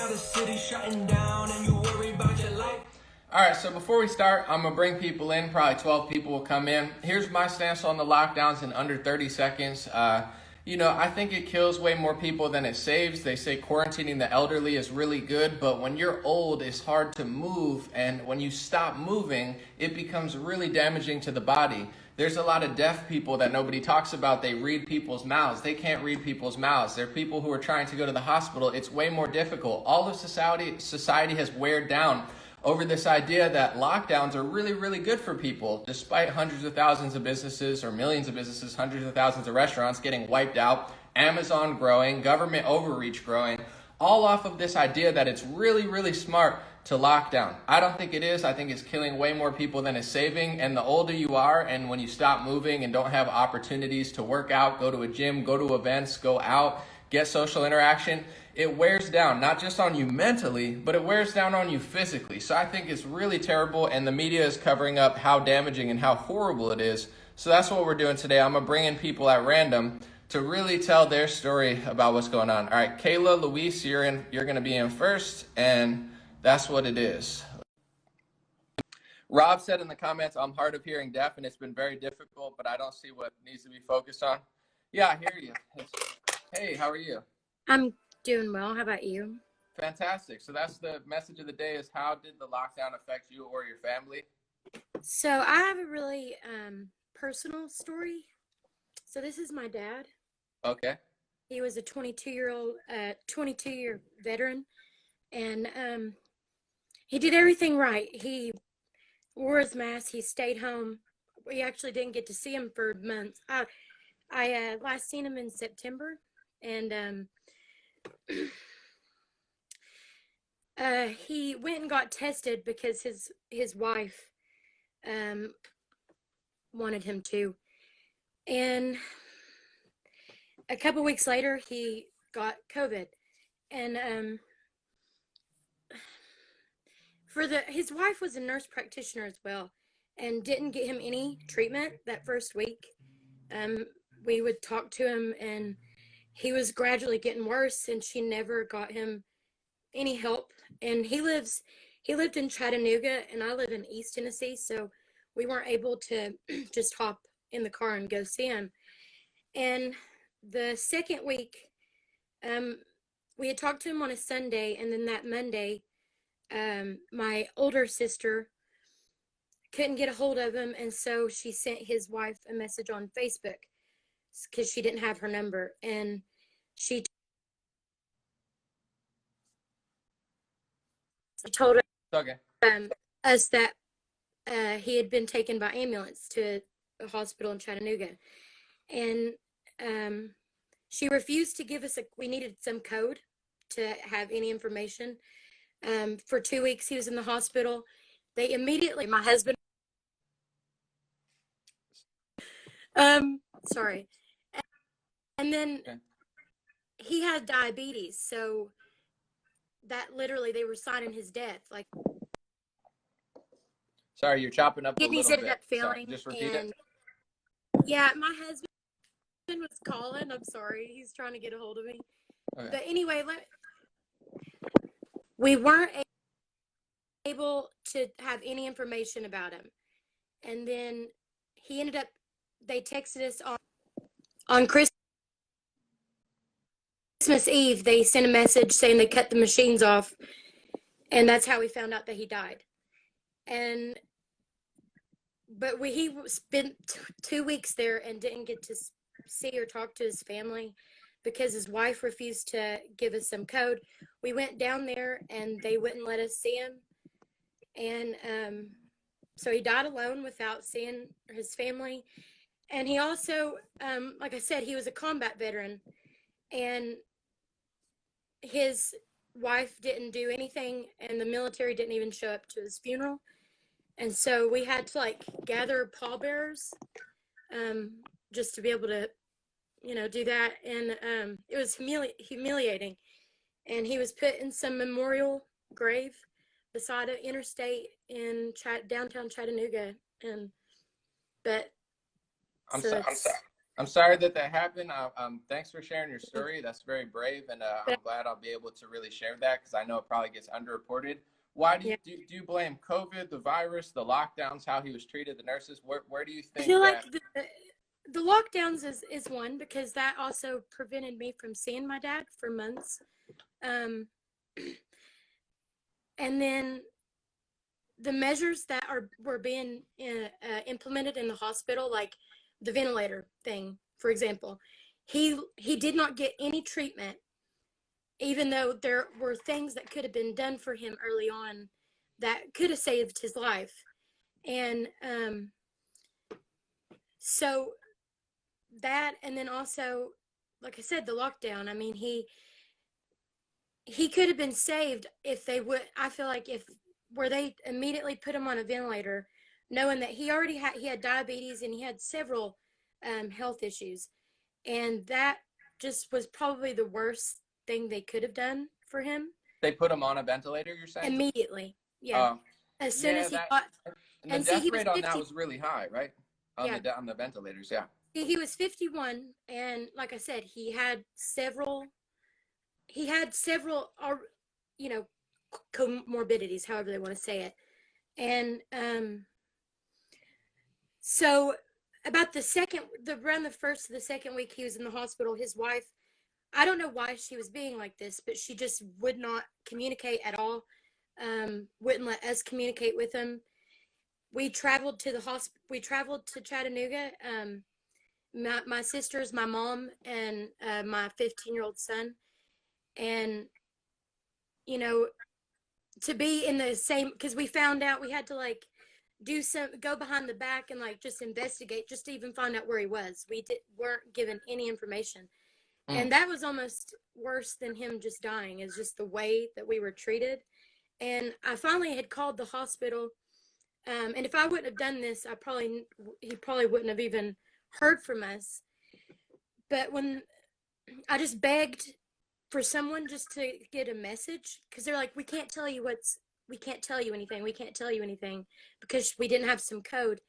now the city's shutting down and you worry about your life. All right, so before we start, I'm going to bring people in. Probably 12 people will come in. Here's my stance on the lockdowns in under 30 seconds. I think it kills way more people than it saves. They say quarantining the elderly is really good, but when you're old, it's hard to move. And when you stop moving, it becomes really damaging to the body. There's a lot of deaf people that nobody talks about. They read people's mouths. They can't read people's mouths. There are people who are trying to go to the hospital. It's way more difficult. All of society has weared down over this idea that lockdowns are really, really good for people, despite hundreds of thousands of businesses or millions of businesses, hundreds of thousands of restaurants getting wiped out, Amazon growing, government overreach growing, all off of this idea that it's really, really smart to lock down. I don't think it is. I think it's killing way more people than it's saving. And the older you are, and when you stop moving and don't have opportunities to work out, go to a gym, go to events, go out, get social interaction, it wears down, not just on you mentally, but it wears down on you physically. So I think it's really terrible, and the media is covering up how damaging and how horrible it is. So that's what we're doing today. I'm going to bring in people at random to really tell their story about what's going on. All right, Kayla, Luis, you're going to be in first, and that's what it is. Rob said in the comments, I'm hard of hearing deaf, and it's been very difficult, but I don't see what needs to be focused on. Yeah, I hear you. Hey, how are you? I'm doing well. How about you? Fantastic. So that's the message of the day, is how did the lockdown affect you or your family? So I have a really personal story. So this is my dad. Okay. He was a 22-year veteran, and he did everything right. He wore his mask. He stayed home. We actually didn't get to see him for months. I last seen him in September, and he went and got tested because his wife wanted him to, and a couple weeks later he got COVID, and his wife was a nurse practitioner as well, and didn't get him any treatment that first week. We would talk to him, and he was gradually getting worse, and she never got him any help. And he lived in Chattanooga, and I live in East Tennessee, so we weren't able to just hop in the car and go see him. And the second week, we had talked to him on a Sunday, and then that Monday, my older sister couldn't get a hold of him, and so she sent his wife a message on Facebook because she didn't have her number, and she told Okay. us that he had been taken by ambulance to a hospital in Chattanooga, and she refused to give us we needed some code to have any information. For 2 weeks he was in the hospital. They immediately, my husband, sorry, and then Okay. he had diabetes, so that literally they were signing his death. Like, Sorry, you're chopping up a kidneys little ended bit. up failing. Sorry, just repeat it. Yeah, my husband was calling. I'm sorry, he's trying to get a hold of me. Okay. But anyway, we weren't able to have any information about him, and then he ended up. They texted us on Christmas Eve. They sent a message saying they cut the machines off, and that's how we found out that he died. But he spent 2 weeks there and didn't get to see or talk to his family because his wife refused to give us some code. We went down there and they wouldn't let us see him, and so he died alone without seeing his family. And he also, like I said, he was a combat veteran, and his wife didn't do anything, and the military didn't even show up to his funeral. And so we had to gather pallbearers just to be able to, do that. And it was humiliating. And he was put in some memorial grave beside an interstate in downtown Chattanooga. I'm sorry. I'm sorry that that happened. Thanks for sharing your story. That's very brave, and But I'm glad I'll be able to really share that because I know it probably gets underreported. Why yeah, do you blame COVID, the virus, the lockdowns, how he was treated, the nurses? Where do you I think feel like that the lockdowns is one because that also prevented me from seeing my dad for months. Um, and then the measures that were being implemented in the hospital, like the ventilator thing, for example, he did not get any treatment, even though there were things that could have been done for him early on that could have saved his life. And so that, and then also, like I said, the lockdown. I mean, he could have been saved if they would. I feel like if where they immediately put him on a ventilator, knowing that he had diabetes and he had several health issues, and that just was probably the worst thing they could have done for him they put him on a ventilator? You're saying? immediately. Yeah, Uh, as soon yeah, as he that got, and the and see, death he was rate on that 50. was really high, right? Yeah, On the ventilators, yeah. he was 51, and like I said, he had several, you know, comorbidities, however they want to say it. And so about around the first of the second week he was in the hospital, his wife, I don't know why she was being like this, but she just would not communicate at all. Wouldn't let us communicate with him. We traveled to the hospital. We traveled to Chattanooga. My sisters, my mom, and my 15-year-old son, and you know, to be in the same, because we found out we had to like go behind the back and like just investigate just to even find out where he was. Weren't given any information, Mm. and that was almost worse than him just dying, is just the way that we were treated. And I finally had called the hospital, and if I wouldn't have done this, he probably wouldn't have even heard from us. But when I just begged for someone just to get a message, because they're like, we can't tell you anything, we can't tell you anything because we didn't have some code.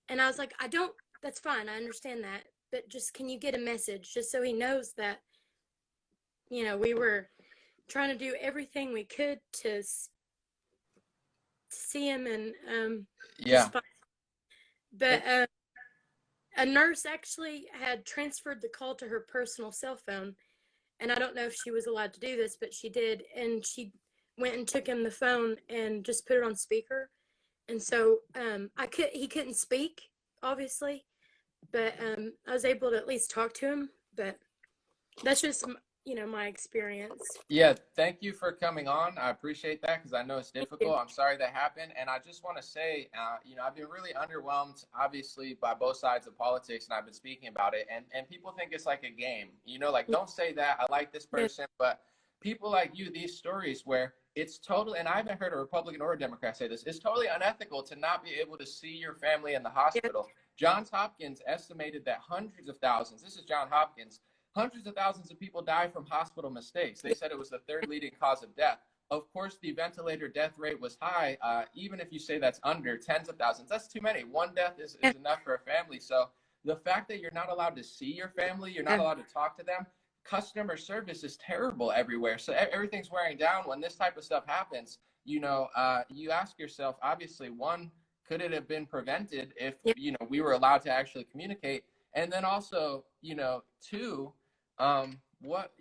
And I was like, I don't, that's fine, I understand that, but just can you get a message just so he knows that, we were trying to do everything we could to see him, and Yeah. just find. But a nurse actually had transferred the call to her personal cell phone, and I don't know if she was allowed to do this, but she did, and she went and took him the phone and just put it on speaker. And so he couldn't speak, obviously, but I was able to at least talk to him. But that's just my experience. Yeah, thank you for coming on. I appreciate that because I know it's Thank you. difficult. I'm sorry that happened. And I just want to say, I've been really underwhelmed, obviously, by both sides of politics, and I've been speaking about it. And people think it's like a game, like, don't say that. I like this Yeah, person. But people like you, these stories where it's totally, and I haven't heard a Republican or a Democrat say this, it's totally unethical to not be able to see your family in the yeah, hospital. Johns Hopkins estimated that hundreds of thousands, this is Johns Hopkins, hundreds of thousands of people die from hospital mistakes. They said it was the third leading cause of death. Of course, the ventilator death rate was high. Even if you say that's under tens of thousands, that's too many. One death yeah, is enough for a family. So the fact that you're not allowed to see your family, you're not yeah, allowed to talk to them, customer service is terrible everywhere. So everything's wearing down when this type of stuff happens. You ask yourself, obviously, one, could it have been prevented if, yeah. we were allowed to actually communicate? And then also, two, what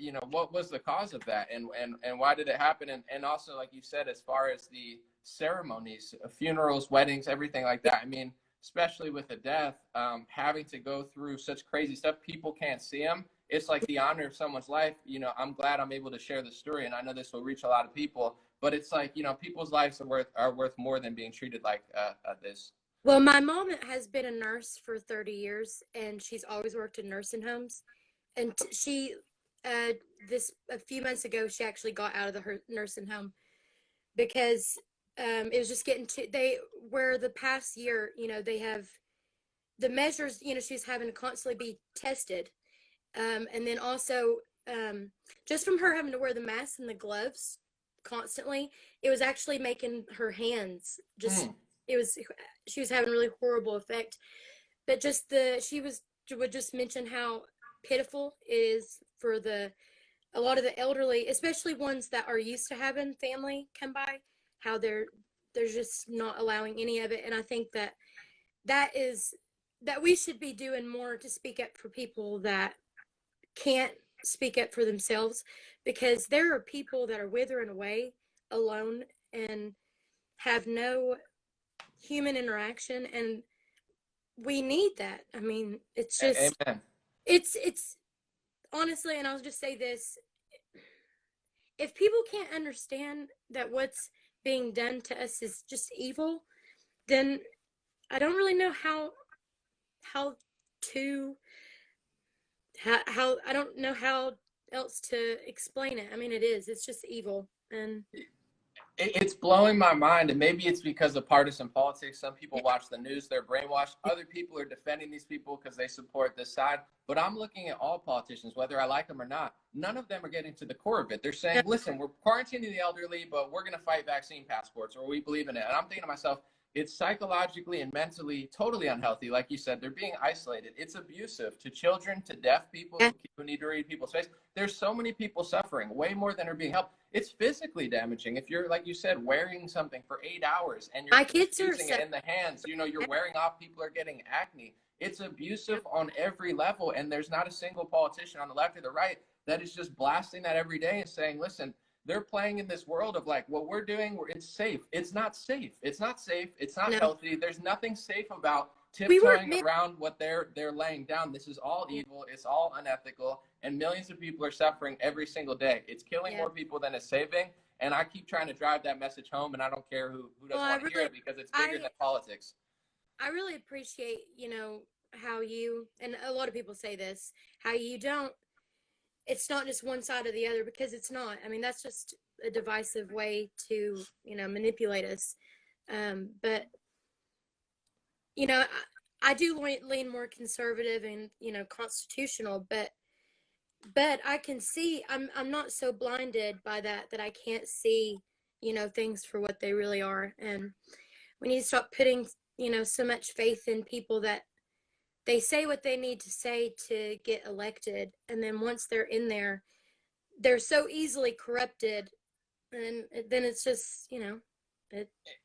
was the cause of that, and why did it happen? And also, like you said, as far as the ceremonies, funerals, weddings, everything like that, I mean, especially with a death, having to go through such crazy stuff, people can't see them. It's like the honor of someone's life. I'm glad I'm able to share the story, and I know this will reach a lot of people, but it's like, people's lives are worth more than being treated like this. Well, my mom has been a nurse for 30 years, and she's always worked in nursing homes. And she, uh, this a few months ago, she actually got out of her nursing home because it was just getting to they where the past year, they have the measures. She's having to constantly be tested, and then also just from her having to wear the mask and the gloves constantly, it was actually making her hands just. Hmm. It was she was having a really horrible effect, but just the she was would just mention how pitiful it is for a lot of the elderly, especially ones that are used to having family come by, how they're just not allowing any of it. And I think that we should be doing more to speak up for people that can't speak up for themselves, because there are people that are withering away alone and have no human interaction, and we need that. I mean, it's just Amen. it's honestly, and I'll just say this, if people can't understand that what's being done to us is just evil, then I don't really know how to how I don't know how else to explain it. I mean, it's just evil. And It's blowing my mind, and maybe it's because of partisan politics. Some people watch the news, they're brainwashed. Other people are defending these people because they support this side. But I'm looking at all politicians, whether I like them or not. None of them are getting to the core of it. They're saying, listen, we're quarantining the elderly, but we're going to fight vaccine passports, or we believe in it. And I'm thinking to myself, it's psychologically and mentally totally unhealthy. Like you said, they're being isolated. It's abusive to children, to deaf people who need to read people's face. There's so many people suffering, way more than are being helped. It's physically damaging. If you're, like you said, wearing something for 8 hours and you're my kids are using it in the hands, you're wearing off, people are getting acne. It's abusive on every level. And there's not a single politician on the left or the right that is just blasting that every day and saying, listen, they're playing in this world of like, what we're doing, it's safe. It's not safe. It's not safe. It's not healthy. There's nothing safe about tiptoeing around what they're laying down. This is all evil. It's all unethical. And millions of people are suffering every single day. It's killing more people than it's saving. And I keep trying to drive that message home, and I don't care who doesn't want to hear it, because it's bigger than politics. I really appreciate, how you, and a lot of people say this, how you don't, it's not just one side or the other, because it's not. I mean, that's just a divisive way to, manipulate us. But, I do lean more conservative and, constitutional, but I can see, I'm not so blinded by that I can't see, things for what they really are. And we need to stop putting, so much faith in people that they say what they need to say to get elected, and then once they're in there, they're so easily corrupted, and then it's just,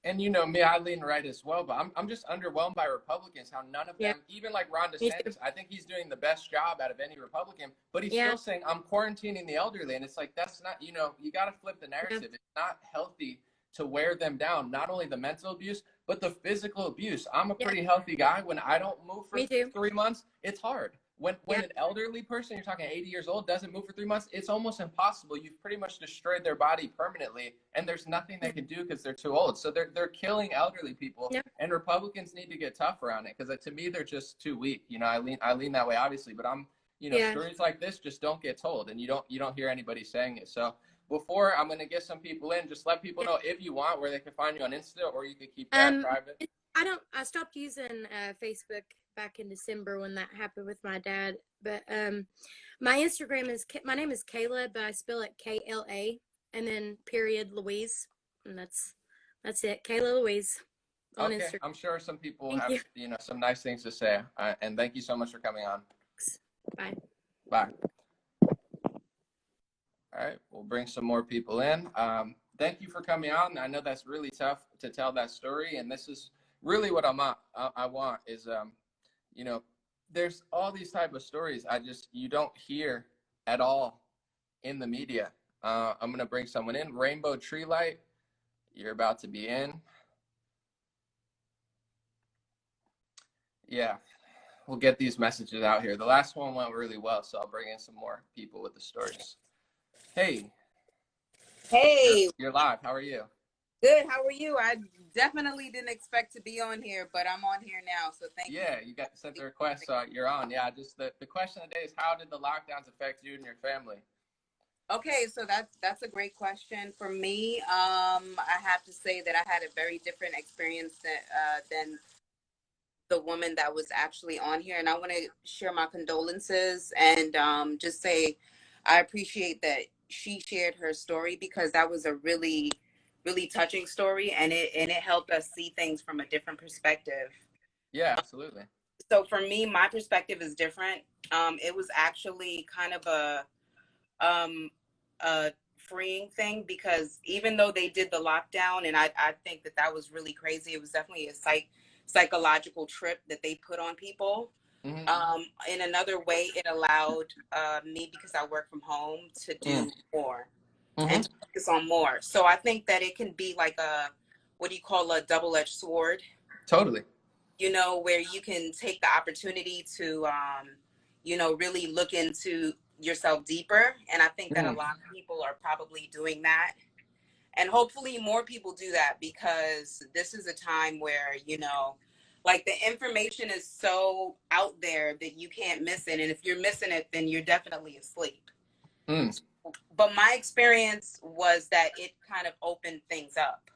And me, I lean right as well, but I'm just underwhelmed by Republicans, how none of them, even like Ron DeSantis, I think he's doing the best job out of any Republican, but he's still saying, I'm quarantining the elderly. And it's like, that's not, you got to flip the narrative. It's not healthy to wear them down, not only the mental abuse, but the physical abuse. I'm a pretty healthy guy. When I don't move for 3 months, it's hard. When an elderly person, you're talking 80 years old, doesn't move for 3 months, it's almost impossible. You've pretty much destroyed their body permanently, and there's nothing they can do because they're too old. So they're killing elderly people, and Republicans need to get tough around it, because to me they're just too weak. I lean that way, obviously, but I'm stories like this just don't get told, and you don't hear anybody saying it. So before I'm gonna get some people in, just let people know, if you want, where they can find you on Insta, or you could keep that private. I stopped using Facebook back in December when that happened with my dad. But my Instagram my name is Kayla, but I spell it Kla and then period Louise, and that's it, Kayla Louise on Instagram. I'm sure some people have some nice things to say, and thank you so much for coming on. Bye. Bye. All right, we'll bring some more people in. Thank you for coming on. I know that's really tough to tell that story, and this is really what I want is, there's all these type of stories you don't hear at all in the media. I'm gonna bring someone in. Rainbow Tree Light, you're about to be in. Yeah, we'll get these messages out here. The last one went really well, so I'll bring in some more people with the stories. Hey. You're live. How are you? Good. How are you? I definitely didn't expect to be on here, but I'm on here now, so thank you. Yeah, you got sent the request, so you're on. Yeah, just the question of the day is, how did the lockdowns affect you and your family? Okay, so that's a great question. For me, I have to say that I had a very different experience than the woman that was actually on here, and I want to share my condolences and just say I appreciate that she shared her story, because that was a really touching story, and it helped us see things from a different perspective. Yeah, absolutely. So for me, my perspective is different. It was actually kind of um, a freeing thing, because even though they did the lockdown, and I think that that was really crazy, it was definitely a psychological trip that they put on people. Mm-hmm. In another way, it allowed me, because I work from home, to do more Mm-hmm. and to focus on more. So I think that it can be like what do you call, a double-edged sword, Totally. you know, where you can take the opportunity to, you know, really look into yourself deeper. And I think that a Mm. lot of people are probably doing that. And hopefully more people do that, because this is a time where, you know, like the information is so out there that you can't miss it. And if you're missing it, then you're definitely asleep. Mm. But my experience was that it kind of opened things up.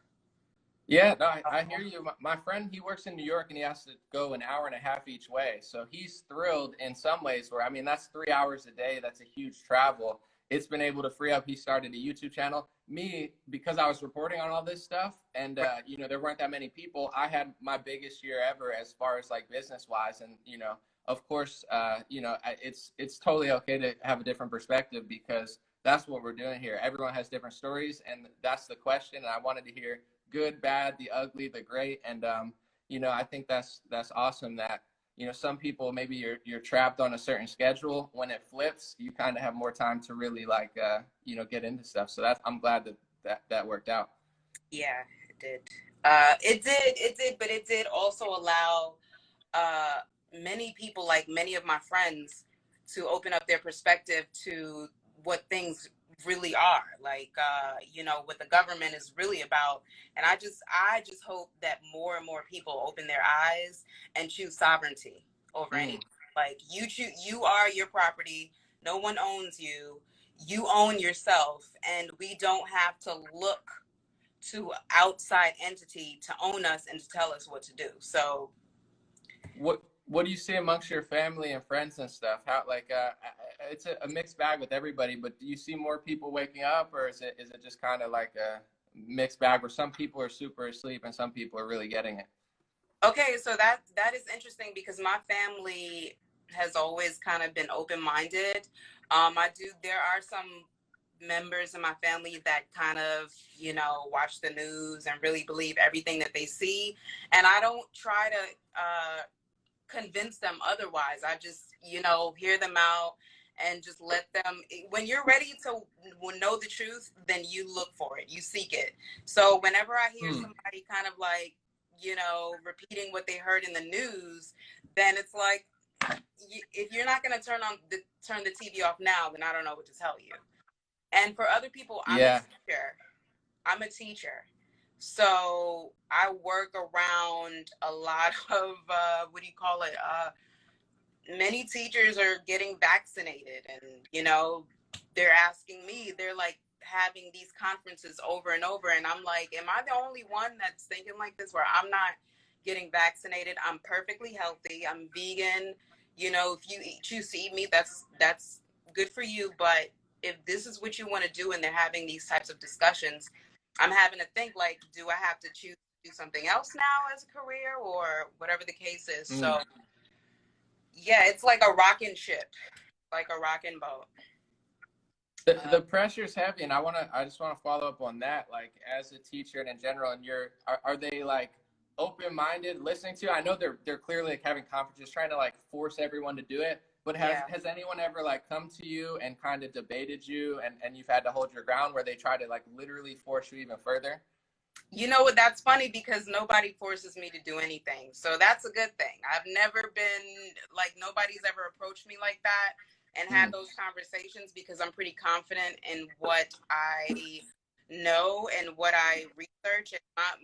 Yeah, no, I hear you. My friend, he works in New York and he has to go an hour and a half each way. So he's thrilled in some ways where, I mean, that's 3 hours a day. That's a huge travel. It's been able to free up. He started a YouTube channel. Me, because I was reporting on all this stuff and, you know, there weren't that many people. I had my biggest year ever as far as like business wise. And, you know, of course, you know, it's totally okay to have a different perspective because that's what we're doing here. Everyone has different stories. And that's the question. And I wanted to hear good, bad, the ugly, the great, and you know, I think that's awesome that you know some people maybe you're trapped on a certain schedule. When it flips, you kind of have more time to really like you know get into stuff. So that's I'm glad that worked out. Yeah, it did. It did, but it did also allow uh, many people, like many of my friends, to open up their perspective to what things really are. Like, you know, what the government is really about. And I just hope that more and more people open their eyes and choose sovereignty over Mm. anything. Like, you are your property. No one owns you. You own yourself, and we don't have to look to outside entity to own us and to tell us what to do. So What do you see amongst your family and friends and stuff? How like it's a mixed bag with everybody, but do you see more people waking up, or is it just kind of like a mixed bag where some people are super asleep and some people are really getting it? okay, so that is interesting, because my family has always kind of been open-minded. I do. There are some members in my family that kind of, you know, watch the news and really believe everything that they see, and I don't try to convince them otherwise. I just, you know, hear them out and just let them. When you're ready to know the truth, then you look for it, you seek it. So whenever I hear somebody kind of like, you know, repeating what they heard in the news, then it's like, if you're not going to turn the TV off now, then I don't know what to tell you. And for other people, Yeah. I'm a teacher. So I work around a lot of, what do you call it? Many teachers are getting vaccinated, and, you know, they're asking me, they're like having these conferences over and over. And I'm like, am I the only one that's thinking like this, where I'm not getting vaccinated? I'm perfectly healthy. I'm vegan. You know, if you choose to eat meat, that's good for you. But if this is what you want to do, and they're having these types of discussions, I'm having to think, like, do I have to choose to do something else now as a career, or whatever the case is? So yeah, it's like a rocking ship, like a rocking boat. The pressure's heavy, and I just want to follow up on that. Like, as a teacher and in general, and are they like open-minded, listening to you? I know they're clearly like having conferences, trying to like force everyone to do it. But has anyone ever like come to you and kind of debated you, and you've had to hold your ground, where they try to like literally force you even further? You know what? That's funny, because nobody forces me to do anything. So that's a good thing. I've never been like, nobody's ever approached me like that and had those conversations, because I'm pretty confident in what I know and what I research. And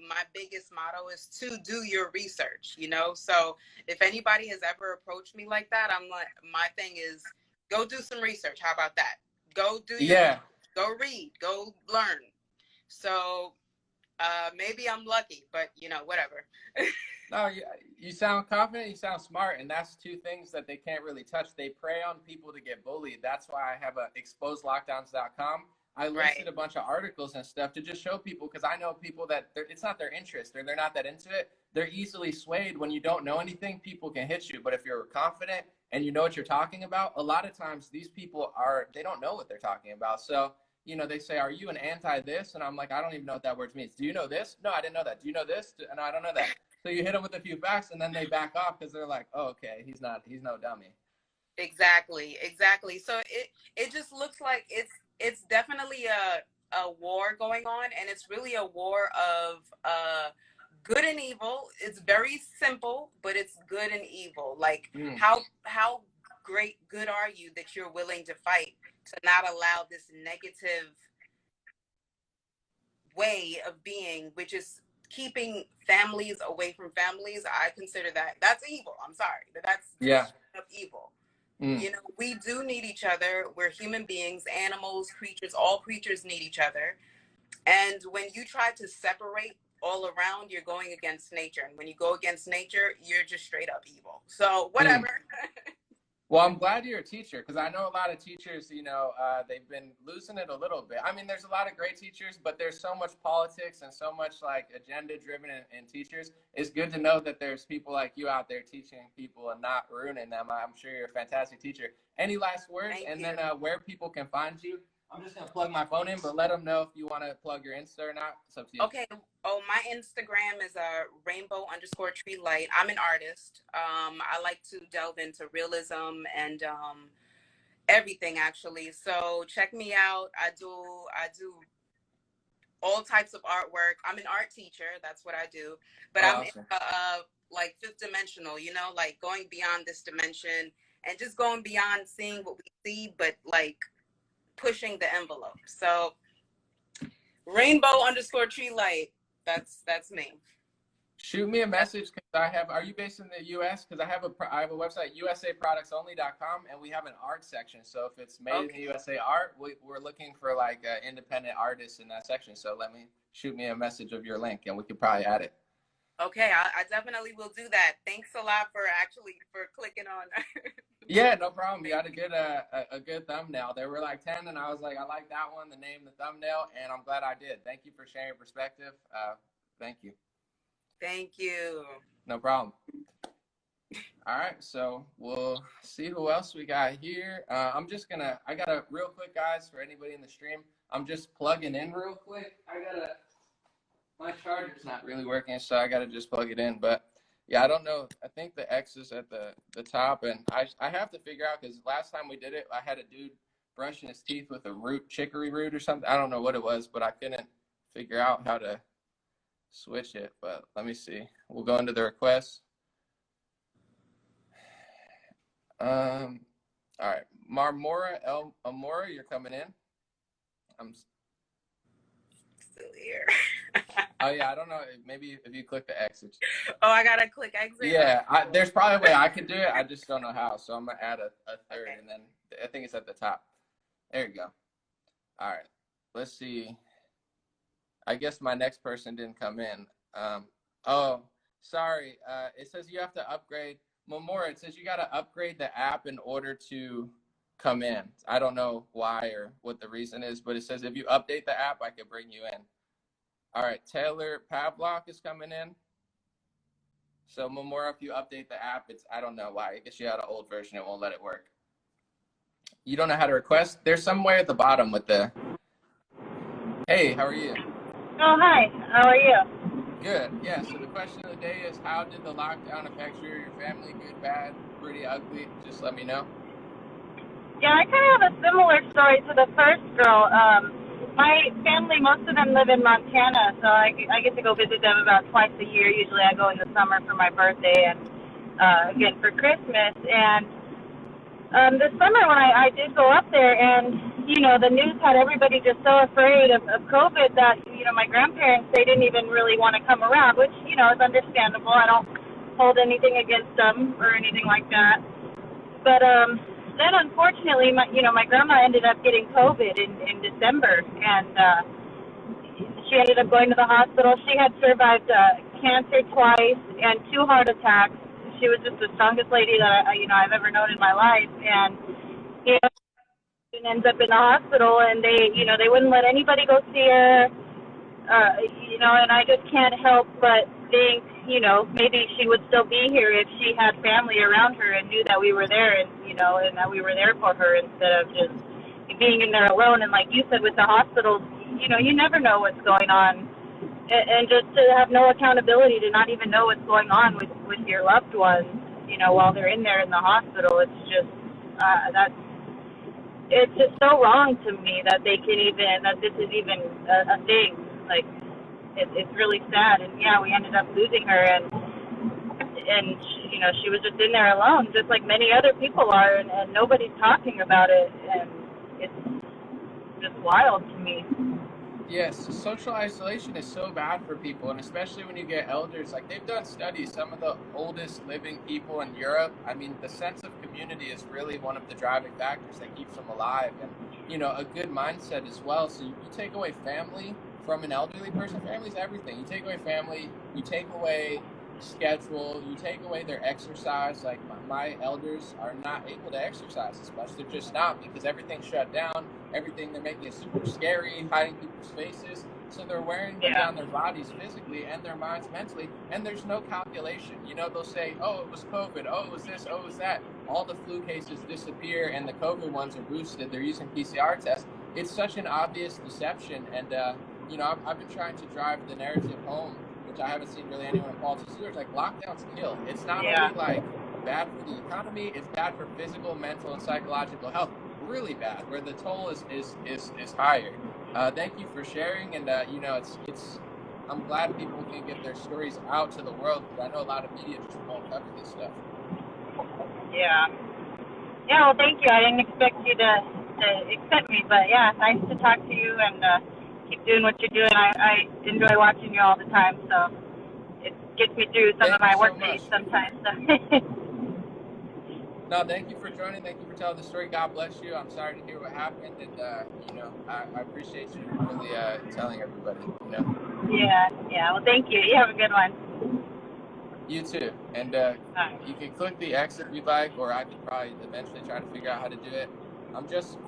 my biggest motto is to do your research, you know? So if anybody has ever approached me like that, I'm like, my thing is, go do some research. How about that? Go do your, go read, go learn. So maybe I'm lucky, but, you know, whatever. No, you sound confident, you sound smart, and that's two things that they can't really touch. They prey on people to get bullied. That's why I have a exposedlockdowns.com. I listed a bunch of articles and stuff to just show people, because I know people that it's not their interest or they're not that into it. They're easily swayed. When you don't know anything, people can hit you. But if you're confident and you know what you're talking about, a lot of times these people they don't know what they're talking about. So, they say, are you an anti this? And I'm like, I don't even know what that word means. Do you know this? No, I didn't know that. Do you know this? No, I don't know that. So you hit them with a few facts and then they back off because they're like, oh, okay, he's no dummy. Exactly. So it just looks like it's definitely a war going on, and it's really a war of good and evil. It's very simple, but it's good and evil. Like how good are you that you're willing to fight to not allow this negative way of being, which is keeping families away from families. I consider that's evil. I'm sorry, that's evil. We do need each other. We're human beings, animals, creatures. All creatures need each other. And when you try to separate all around, you're going against nature. And when you go against nature, you're just straight up evil. So whatever. Well, I'm glad you're a teacher, because I know a lot of teachers, they've been losing it a little bit. I mean, there's a lot of great teachers, but there's so much politics and so much like agenda driven in teachers. It's good to know that there's people like you out there teaching people and not ruining them. I'm sure you're a fantastic teacher. Any last words? Thank you. Then where people can find you? I'm just going to plug my phone in, but let them know if you want to plug your Insta or not. It's up to you. Okay. Oh, my Instagram is rainbow_tree_light. I'm an artist. I like to delve into realism and everything, actually. So check me out. I do all types of artwork. I'm an art teacher. That's what I do. But I'm awesome. Like fifth dimensional, like going beyond this dimension and just going beyond seeing what we see, but like pushing the envelope. So rainbow_tree_light. That's me. Shoot me a message, because are you based in the US? Because I have a website, usaproductsonly.com, and we have an art section. So if it's made in the USA art, we're looking for like independent artists in that section. So shoot me a message of your link and we could probably add it. Okay, I definitely will do that. Thanks a lot for clicking on. Yeah, no problem. You got a good thumbnail. There were like 10, and I was like, I like that one, the name, the thumbnail, and I'm glad I did. Thank you for sharing your perspective. Thank you. Thank you. No problem. All right, so we'll see who else we got here. I got a real quick, guys, for anybody in the stream. I'm just plugging in real quick. My charger's not really working, so I gotta just plug it in. But yeah, I don't know. I think the X is at the top, and I have to figure out, because last time we did it, I had a dude brushing his teeth with a chicory root or something. I don't know what it was, but I couldn't figure out how to switch it. But let me see. We'll go into the requests. All right, Marmora Amora, you're coming in. I'm still here. Oh yeah, I don't know. Maybe if you click the exit. Oh, I gotta click exit. Yeah, there's probably a way I could do it. I just don't know how. So I'm gonna add a third, and then I think it's at the top. There you go. All right, let's see. I guess my next person didn't come in. Oh, sorry. It says you have to upgrade. Memora, it says you got to upgrade the app in order to come in. I don't know why or what the reason is, but it says if you update the app, I could bring you in. All right, Taylor Pavlock is coming in. So Memora, if you update the app, I don't know why. I guess you had an old version, it won't let it work. You don't know how to request? There's somewhere at the bottom with the, hey, how are you? Oh, hi. How are you? Good. Yeah, so the question of the day is, how did the lockdown affect you or your family? Good, bad, pretty ugly? Just let me know. Yeah, I kind of have a similar story to the first girl. My family, most of them live in Montana, so I get to go visit them about twice a year. Usually I go in the summer for my birthday and again for Christmas. And this summer when I did go up there, and, the news had everybody just so afraid of COVID that, my grandparents, they didn't even really want to come around, which, is understandable. I don't hold anything against them or anything like that. But then unfortunately, my grandma ended up getting COVID in December, and she ended up going to the hospital. She had survived cancer twice and 2 heart attacks. She was just the strongest lady that I've ever known in my life, and and ends up in the hospital, and they wouldn't let anybody go see her. And I just can't help but think, maybe she would still be here if she had family around her and knew that we were there, and that we were there for her instead of just being in there alone. And like you said, with the hospitals, you never know what's going on. And just to have no accountability, to not even know what's going on with your loved ones, while they're in there in the hospital, it's just, it's just so wrong to me that this is even a thing. Like, it's really sad. And yeah, we ended up losing her, and she was just in there alone, just like many other people are, and nobody's talking about it, and it's just wild to me. Yes, social isolation is so bad for people, and especially when you get elders. Like, they've done studies, some of the oldest living people in Europe, I mean, the sense of community is really one of the driving factors that keeps them alive, and a good mindset as well. So you take away family from an elderly person. Family's everything. You take away family, you take away schedule, you take away their exercise. Like, my elders are not able to exercise as much. They're just not, because everything's shut down. Everything, they're making it super scary, hiding people's faces. So they're wearing down their bodies physically and their minds mentally, and there's no calculation. They'll say, oh, it was COVID, oh, it was this, oh, it was that. All the flu cases disappear, and the COVID ones are boosted. They're using PCR tests. It's such an obvious deception, and I've been trying to drive the narrative home, which I haven't seen really anyone in politics do. It's like, lockdowns kill. It's not only like bad for the economy, it's bad for physical, mental, and psychological health. Really bad, where the toll is higher. Thank you for sharing, and it's I'm glad people can get their stories out to the world, because I know a lot of media just won't cover this stuff. Yeah, well, thank you. I didn't expect you to accept me, but yeah, nice to talk to you, and keep doing what you're doing. I enjoy watching you all the time, so it gets me through some of my work days sometimes. So. No, thank you for joining. Thank you for telling the story. God bless you. I'm sorry to hear what happened, and I appreciate you really telling everybody. Yeah. Well, thank you. You have a good one. You too. And you can click the X if you'd like, or I could probably eventually try to figure out how to do it.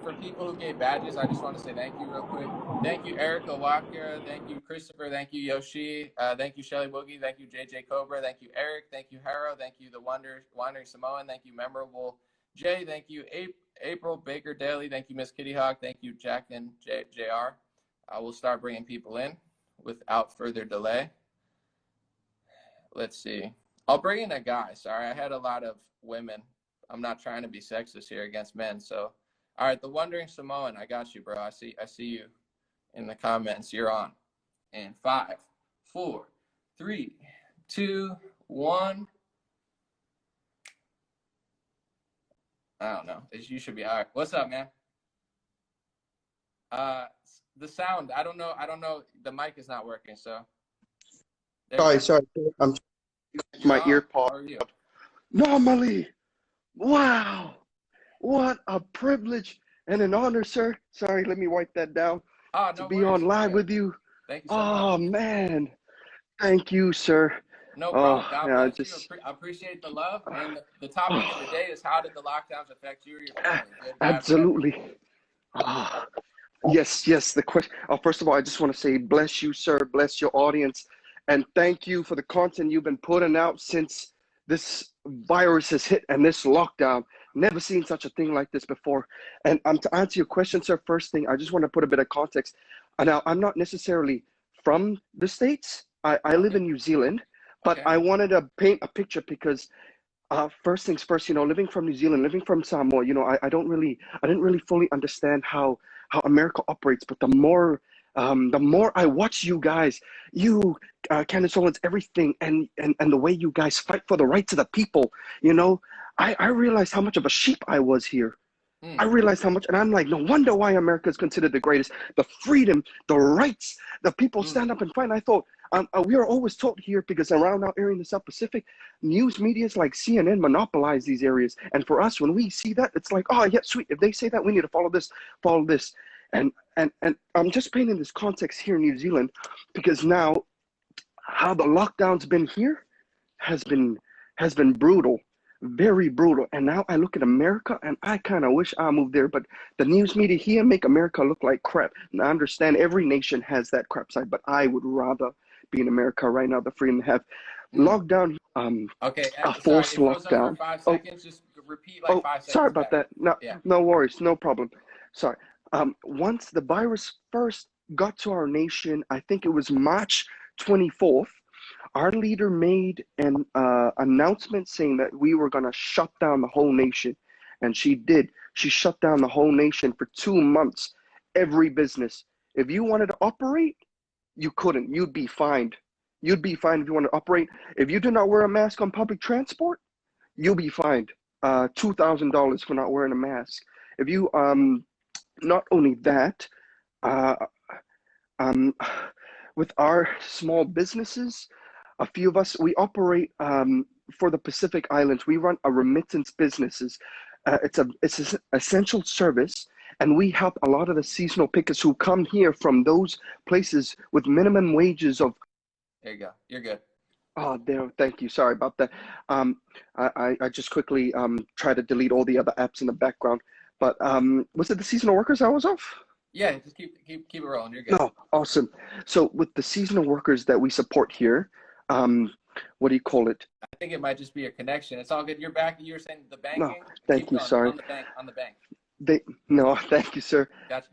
For people who gave badges, I just want to say thank you real quick. Thank you, Erica Wakira. Thank you, Christopher. Thank you, Yoshi. Thank you, Shelly Boogie. Thank you, JJ Cobra. Thank you, Eric. Thank you, Haro. Thank you, the Wandering Samoan. Thank you, Memorable Jay. Thank you, April Baker Daly. Thank you, Miss Kitty Hawk. Thank you, Jack and JR. I will start bringing people in without further delay. Let's see. I'll bring in a guy. Sorry, I had a lot of women. I'm not trying to be sexist here against men, so. All right, the Wandering Samoan, I got you, bro. I see you in the comments. You're on. And 5, 4, 3, 2, 1. I don't know. You should be all right. What's up, man? The sound. I don't know. The mic is not working, so. Sorry. I'm my ear pod. How are you? An0maly. Wow. What a privilege and an honor, sir. Sorry, let me wipe that down. To be on live with you. Thank you so much. Man. Thank you, sir. No problem. God bless you. I appreciate the love. And the topic of the day is, how did the lockdowns affect you or your family? Absolutely. Yes. The question. First of all, I just want to say, bless you, sir. Bless your audience. And thank you for the content you've been putting out since this virus has hit and this lockdown. Never seen such a thing like this before. And to answer your question, sir, first thing, I just want to put a bit of context. Now, I'm not necessarily from the States. I live in New Zealand, but I wanted to paint a picture because first things first, living from New Zealand, living from Samoa, I didn't really fully understand how America operates. But the more I watch you guys, Candace Owens, everything, and the way you guys fight for the rights of the people, I realized how much of a sheep I was here. I realized how much, and I'm like, no wonder why America is considered the greatest. The freedom, the rights, the people stand up and fight. And I thought, we are always taught here, because around our area in the South Pacific, news medias like CNN monopolize these areas. And for us, when we see that, it's like, oh, yeah, sweet. If they say that, we need to follow this. And I'm just painting this context here in New Zealand, because now how the lockdown's been here has been brutal. very brutal. And now I look at America and I kind of wish I moved there, but the news media here make America look like crap. And I understand every nation has that crap side, but I would rather be in America right now, the freedom to have lockdown, Okay, a sorry, forced it froze up for lockdown. 5 seconds. Just repeat like 5 Sorry seconds about back. that. No, Yeah. no worries, no problem. Sorry. Once the virus first got to our nation, I think it was March 24th, our leader made an announcement saying that we were going to shut down the whole nation. And she did. She shut down the whole nation for 2 months, every business. If you wanted to operate, you couldn't. You'd be fined. You'd be fined if you want to operate. If you do not wear a mask on public transport, you'll be fined $2,000 for not wearing a mask. If you, not only that, uh, with our small businesses, a few of us, we operate for the Pacific Islands. We run a remittance businesses. It's an essential service, and we help a lot of the seasonal pickers who come here from those places with minimum wages of. There you go. You're good. Oh, there. Thank you. Sorry about that. I just quickly try to delete all the other apps in the background. But was it the seasonal workers I was off? Yeah, just keep it rolling. You're good. No, awesome. So with the seasonal workers that we support here, what do you call it? I think it might just be a connection. It's all good. You're back. You were saying the banking. No, thank you. Going. Sorry. On the bank. No, thank you, sir. Gotcha.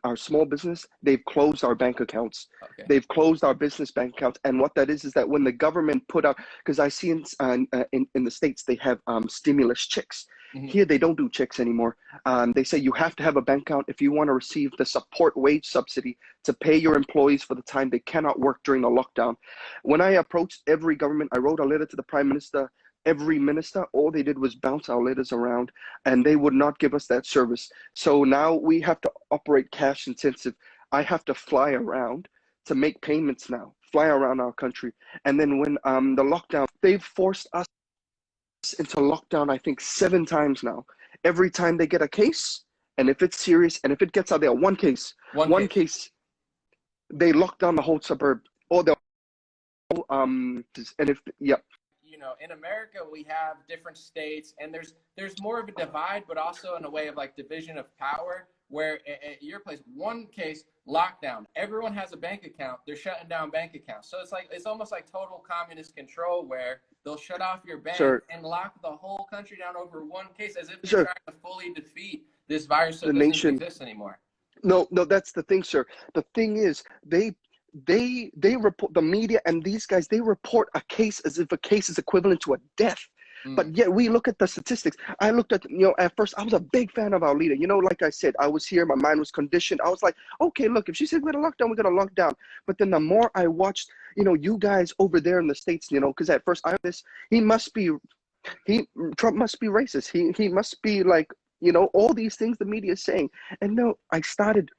Our small business, they've closed our bank accounts. Okay. They've closed our business bank accounts. And what that is that when the government put out, because I see in the States, they have stimulus checks. Mm-hmm. Here, they don't do checks anymore. They say you have to have a bank account if you want to receive the support wage subsidy to pay your employees for the time they cannot work during the lockdown. When I approached every government, I wrote a letter to the Prime Minister. Every minister, all they did was bounce our letters around, and they would not give us that service. So now we have to operate cash intensive. I have to fly around to make payments now, fly around our country. And then when the lockdown, they've forced us into lockdown, I think 7 times now. Every time they get a case, and if it's serious, and if it gets out there, one case, they lock down the whole suburb, or the and if You know, in America, we have different states, and there's more of a divide, but also in a way of like division of power, where at your place, one case, lockdown, everyone has a bank account, they're shutting down bank accounts. So it's almost like total communist control, where they'll shut off your bank and lock the whole country down over one case, as if they're trying to fully defeat this virus so it doesn't exist anymore. No, that's the thing, sir. The thing is, they report, the media and these guys, they report a case as if a case is equivalent to a death. But yet we look at the statistics. I looked at, at first I was a big fan of our leader. Like I said, I was here, my mind was conditioned. I was like, okay, look, if she said we're gonna lock down, we're gonna lock down. But then the more I watched, you guys over there in the States, because at first Trump must be racist. He must be like, all these things the media is saying. And no, I started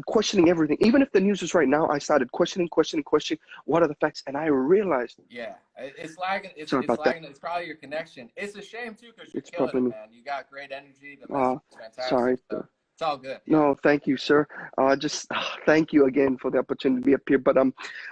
questioning everything. Even if the news is right now, I started questioning. What are the facts? And I realized. Yeah, it's lagging. It's lagging. That. It's probably your connection. It's a shame too, because you're killing it, man. You got great energy. The message is fantastic. Sorry. So it's all good. No, thank you, sir. Thank you again for the opportunity to be up here. But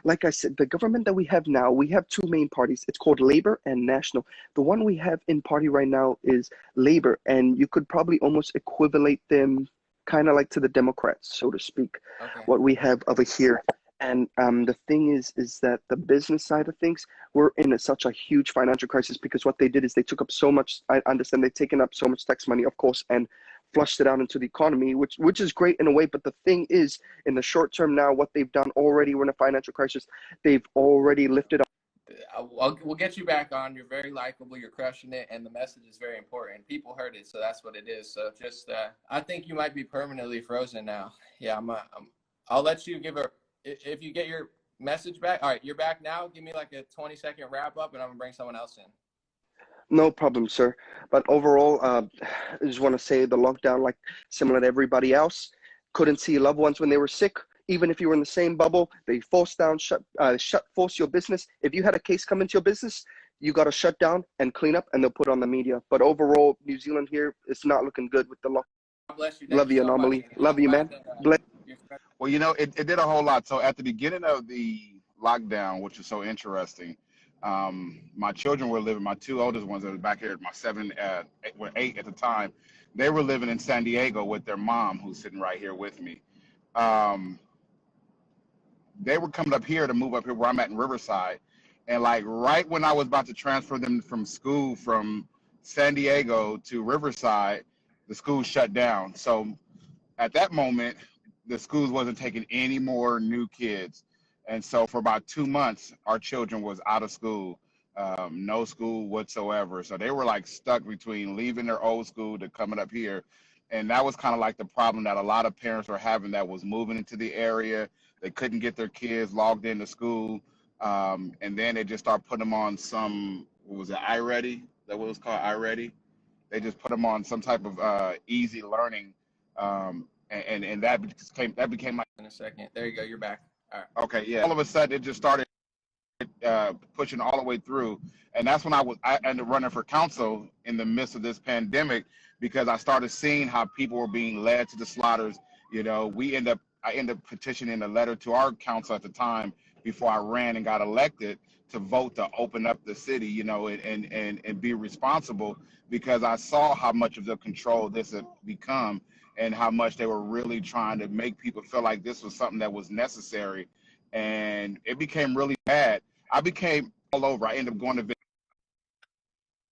like I said, the government that we have now, we have 2 main parties. It's called Labor and National. The one we have in party right now is Labor, and you could probably almost equivalent them kind of like to the Democrats, so to speak, what we have over here. And the thing is that the business side of things, we're in such a huge financial crisis because what they did is they took up so much, I understand they've taken up so much tax money, of course, and flushed it out into the economy, which is great in a way. But the thing is, in the short term now, what they've done already, we're in a financial crisis, they've already lifted up. We'll get you back on. You're very likable. You're crushing it, and the message is very important. People heard it, so that's what it is. So just, I think you might be permanently frozen now. Yeah, I'll let you if you get your message back. All right, you're back now. Give me like a 20-second wrap up, and I'm gonna bring someone else in. No problem, sir. But overall, I just want to say the lockdown, like similar to everybody else, couldn't see loved ones when they were sick. Even if you were in the same bubble, they force your business. If you had a case come into your business, you got to shut down and clean up, and they'll put it on the media. But overall, New Zealand here, it's not looking good with the lockdown. God bless you. Love you, An0maly. Love you, man. Well, it did a whole lot. So at the beginning of the lockdown, which is so interesting, My children were living, my two oldest ones that were back here, my 8 at the time, they were living in San Diego with their mom, who's sitting right here with me. They were coming up here to move up here where I'm at in Riverside. And like right when I was about to transfer them from school from San Diego to Riverside, the school shut down. So at that moment, the schools wasn't taking any more new kids. And so for about 2 months, our children was out of school, no school whatsoever. So they were like stuck between leaving their old school to coming up here. And that was kind of like the problem that a lot of parents were having that was moving into the area. They couldn't get their kids logged into school. And then they just start putting them on some, what was it, iReady? That what it was called, iReady? They just put them on some type of easy learning. And that became like, In a second. There you go. You're back. All right. okay, yeah. All of a sudden, it just started pushing all the way through, and that's when I ended up running for council in the midst of this pandemic because I started seeing how people were being led to the slaughters. You know, I ended up petitioning a letter to our council at the time before I ran and got elected to vote to open up the city. You know, and be responsible because I saw how much of the control this had become and how much they were really trying to make people feel like this was something that was necessary. And it became really bad. I became all over. I ended up going to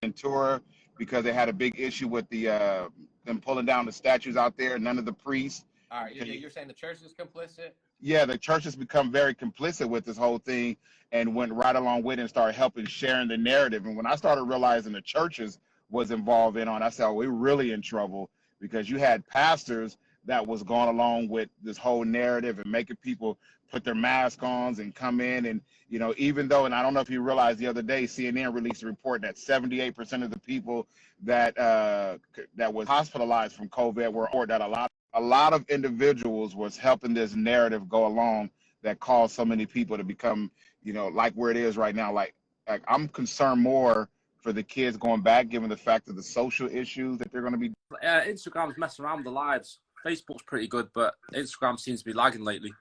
Ventura because they had a big issue with them pulling down the statues out there. None of the priests. All right. You're saying the church is complicit? Yeah, the church has become very complicit with this whole thing and went right along with it and started helping sharing the narrative. And when I started realizing the churches was involved in on, I said, oh, we're really in trouble because you had pastors that was going along with this whole narrative and making people put their mask on and come in. And, you know, even though, and I don't know if you realized the other day, CNN released a report that 78% of the people that was hospitalized from COVID were, or that a lot of individuals was helping this narrative go along that caused so many people to become, you know, like where it is right now. Like I'm concerned more for the kids going back, given the fact of the social issues that they're going to be. Instagram's messing around with the lives. Facebook's pretty good, but Instagram seems to be lagging lately.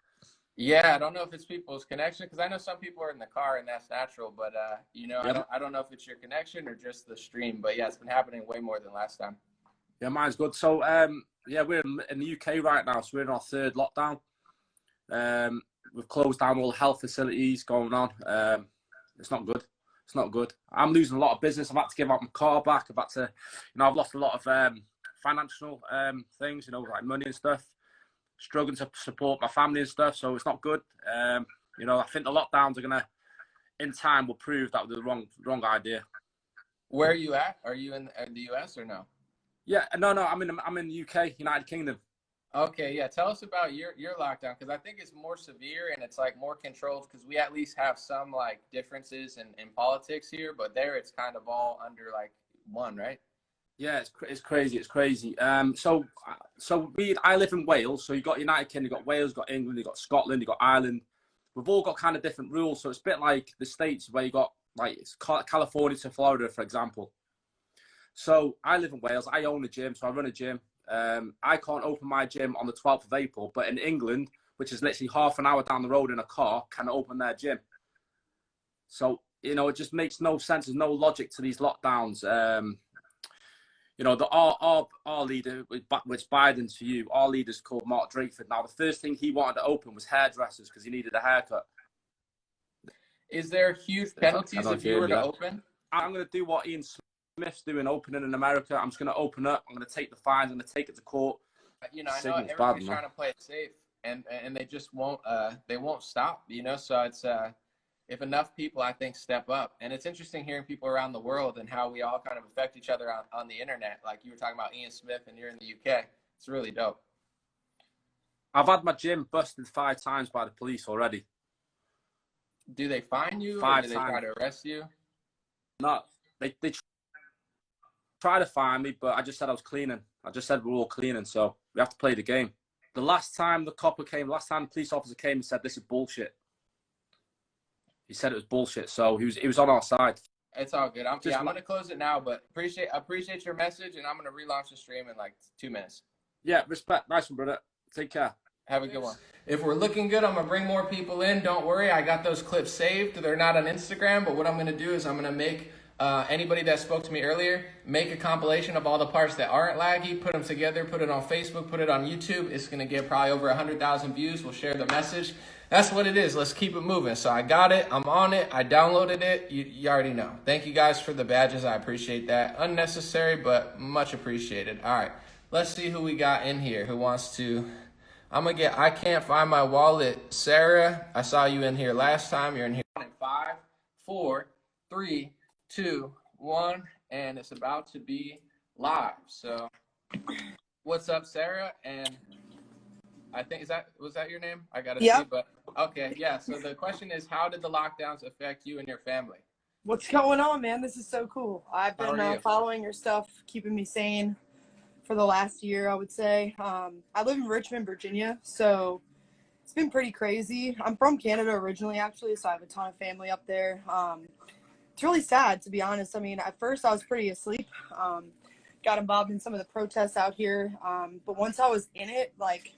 Yeah, I don't know if it's people's connection because I know some people are in the car and that's natural, but you know, Yeah. I don't know if it's your connection or just the stream, but yeah, it's been happening way more than last time. Yeah, mine's good. So yeah, we're in the UK right now, so we're in our third lockdown. We've closed down all the health facilities going on. It's not good. It's not good. I'm losing a lot of business. I've had to give up my car back. I've had to, you know, I've lost a lot of financial things, you know, like money and stuff. Struggling to support my family and stuff, so it's not good. You know, I think the lockdowns are gonna, in time, will prove that was the wrong idea. Where are you at? Are you in the US or no? Yeah, no, I'm in the UK, United Kingdom. Okay, yeah. Tell us about your lockdown because I think it's more severe and it's like more controlled because we at least have some like differences in politics here, but there it's kind of all under like one, right? Yeah, it's crazy. It's crazy. So I live in Wales. So you got United Kingdom, you got Wales, you got England, you got Scotland, you got Ireland. We've all got kind of different rules. So it's a bit like the States where you got like California to Florida, for example. So I live in Wales. I own a gym, so I run a gym. I can't open my gym on the 12th of April, but in England, which is literally half an hour down the road in a car, can open their gym. So, you know, it just makes no sense. There's no logic to these lockdowns. You know, our leader, which Biden's for you, our leader's called Mark Drakeford. Now, the first thing he wanted to open was hairdressers because he needed a haircut. Is there huge penalties if you were to open? I'm going to do what Ian Smith's doing, opening in America. I'm just going to open up. I'm going to take the fines. I'm going to take it to court. You know, I know everybody's trying to play it safe, and they just won't. They won't stop. You know, so it's if enough people, I think, step up. And it's interesting hearing people around the world and how we all kind of affect each other on the internet. Like you were talking about Ian Smith and you're in the UK. It's really dope. I've had my gym busted 5 times by the police already. Do they fine you 5 or do they try to arrest you? No, they try to fine me, but I just said I was cleaning. I just said we're all cleaning, so we have to play the game. The last time the police officer came and said, this is bullshit. He said it was bullshit, so he was on our side. It's all good. I'm going to close it now, but appreciate your message, and I'm going to relaunch the stream in like 2 minutes. Yeah, respect. Nice one, brother. Take care. Have a good one. If we're looking good, I'm gonna bring more people in. Don't worry, I got those clips saved. They're not on Instagram, but what I'm gonna do is I'm gonna make anybody that spoke to me earlier, make a compilation of all the parts that aren't laggy, put them together, put it on Facebook, put it on YouTube. It's gonna get probably over 100,000 views. We'll share the message. That's what it is. Let's keep it moving. So I got it. I'm on it. I downloaded it. You already know. Thank you guys for the badges. I appreciate that. Unnecessary, but much appreciated. All right. Let's see who we got in here. Who wants to... I can't find my wallet. Sarah, I saw you in here last time. You're in here in 5, 4, 3, 2, 1, and it's about to be live. So what's up, Sarah? And I think, was that your name? I gotta see, but okay, yeah. So the question is, how did the lockdowns affect you and your family? What's going on, man? This is so cool. I've been following your stuff, keeping me sane for the last year, I would say. I live in Richmond, Virginia, so it's been pretty crazy. I'm from Canada originally, actually, so I have a ton of family up there. It's really sad, to be honest. I mean, at first I was pretty asleep. Got involved in some of the protests out here, but once I was in it, like,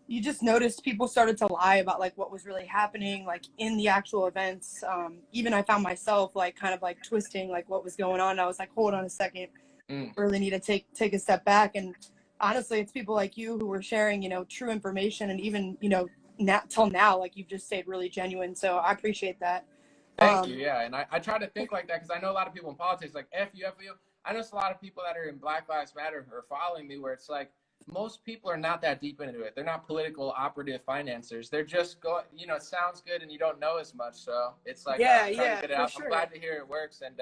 you just noticed people started to lie about like what was really happening, like in the actual events. Even I found myself like kind of like twisting like what was going on. I was like, hold on a second, really need to take a step back. And honestly, it's people like you who were sharing, you know, true information, and even, you know, till now, like you've just stayed really genuine. So I appreciate that. Thank you. Yeah, and I try to think like that because I know a lot of people in politics like F you. I know a lot of people that are in Black Lives Matter are following me where it's like, most people are not that deep into it. They're not political operative financiers. They're just you know, it sounds good and you don't know as much. So it's like, trying to get it out. Sure. I'm glad to hear it works. And,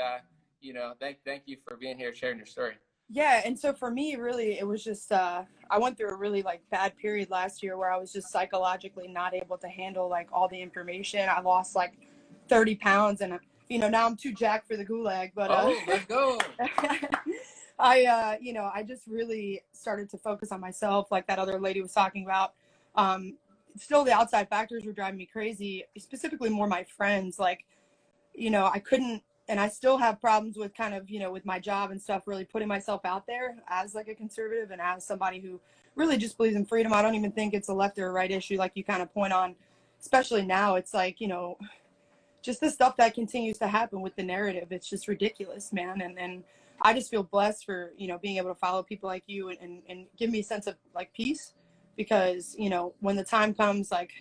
you know, thank you for being here, sharing your story. Yeah. And so for me, really, it was just, I went through a really like bad period last year where I was just psychologically not able to handle like all the information. I lost like 30 pounds and, you know, now I'm too jacked for the gulag, but, let's go. you know, I just really started to focus on myself, like that other lady was talking about. Still, the outside factors were driving me crazy, specifically more my friends. Like, you know, I couldn't, and I still have problems with kind of, you know, with my job and stuff, really putting myself out there as like a conservative and as somebody who really just believes in freedom. I don't even think it's a left or a right issue, like you kind of point on, especially now. It's like, you know, just the stuff that continues to happen with the narrative. It's just ridiculous, man. And I just feel blessed for, you know, being able to follow people like you and give me a sense of like peace, because, you know, when the time comes like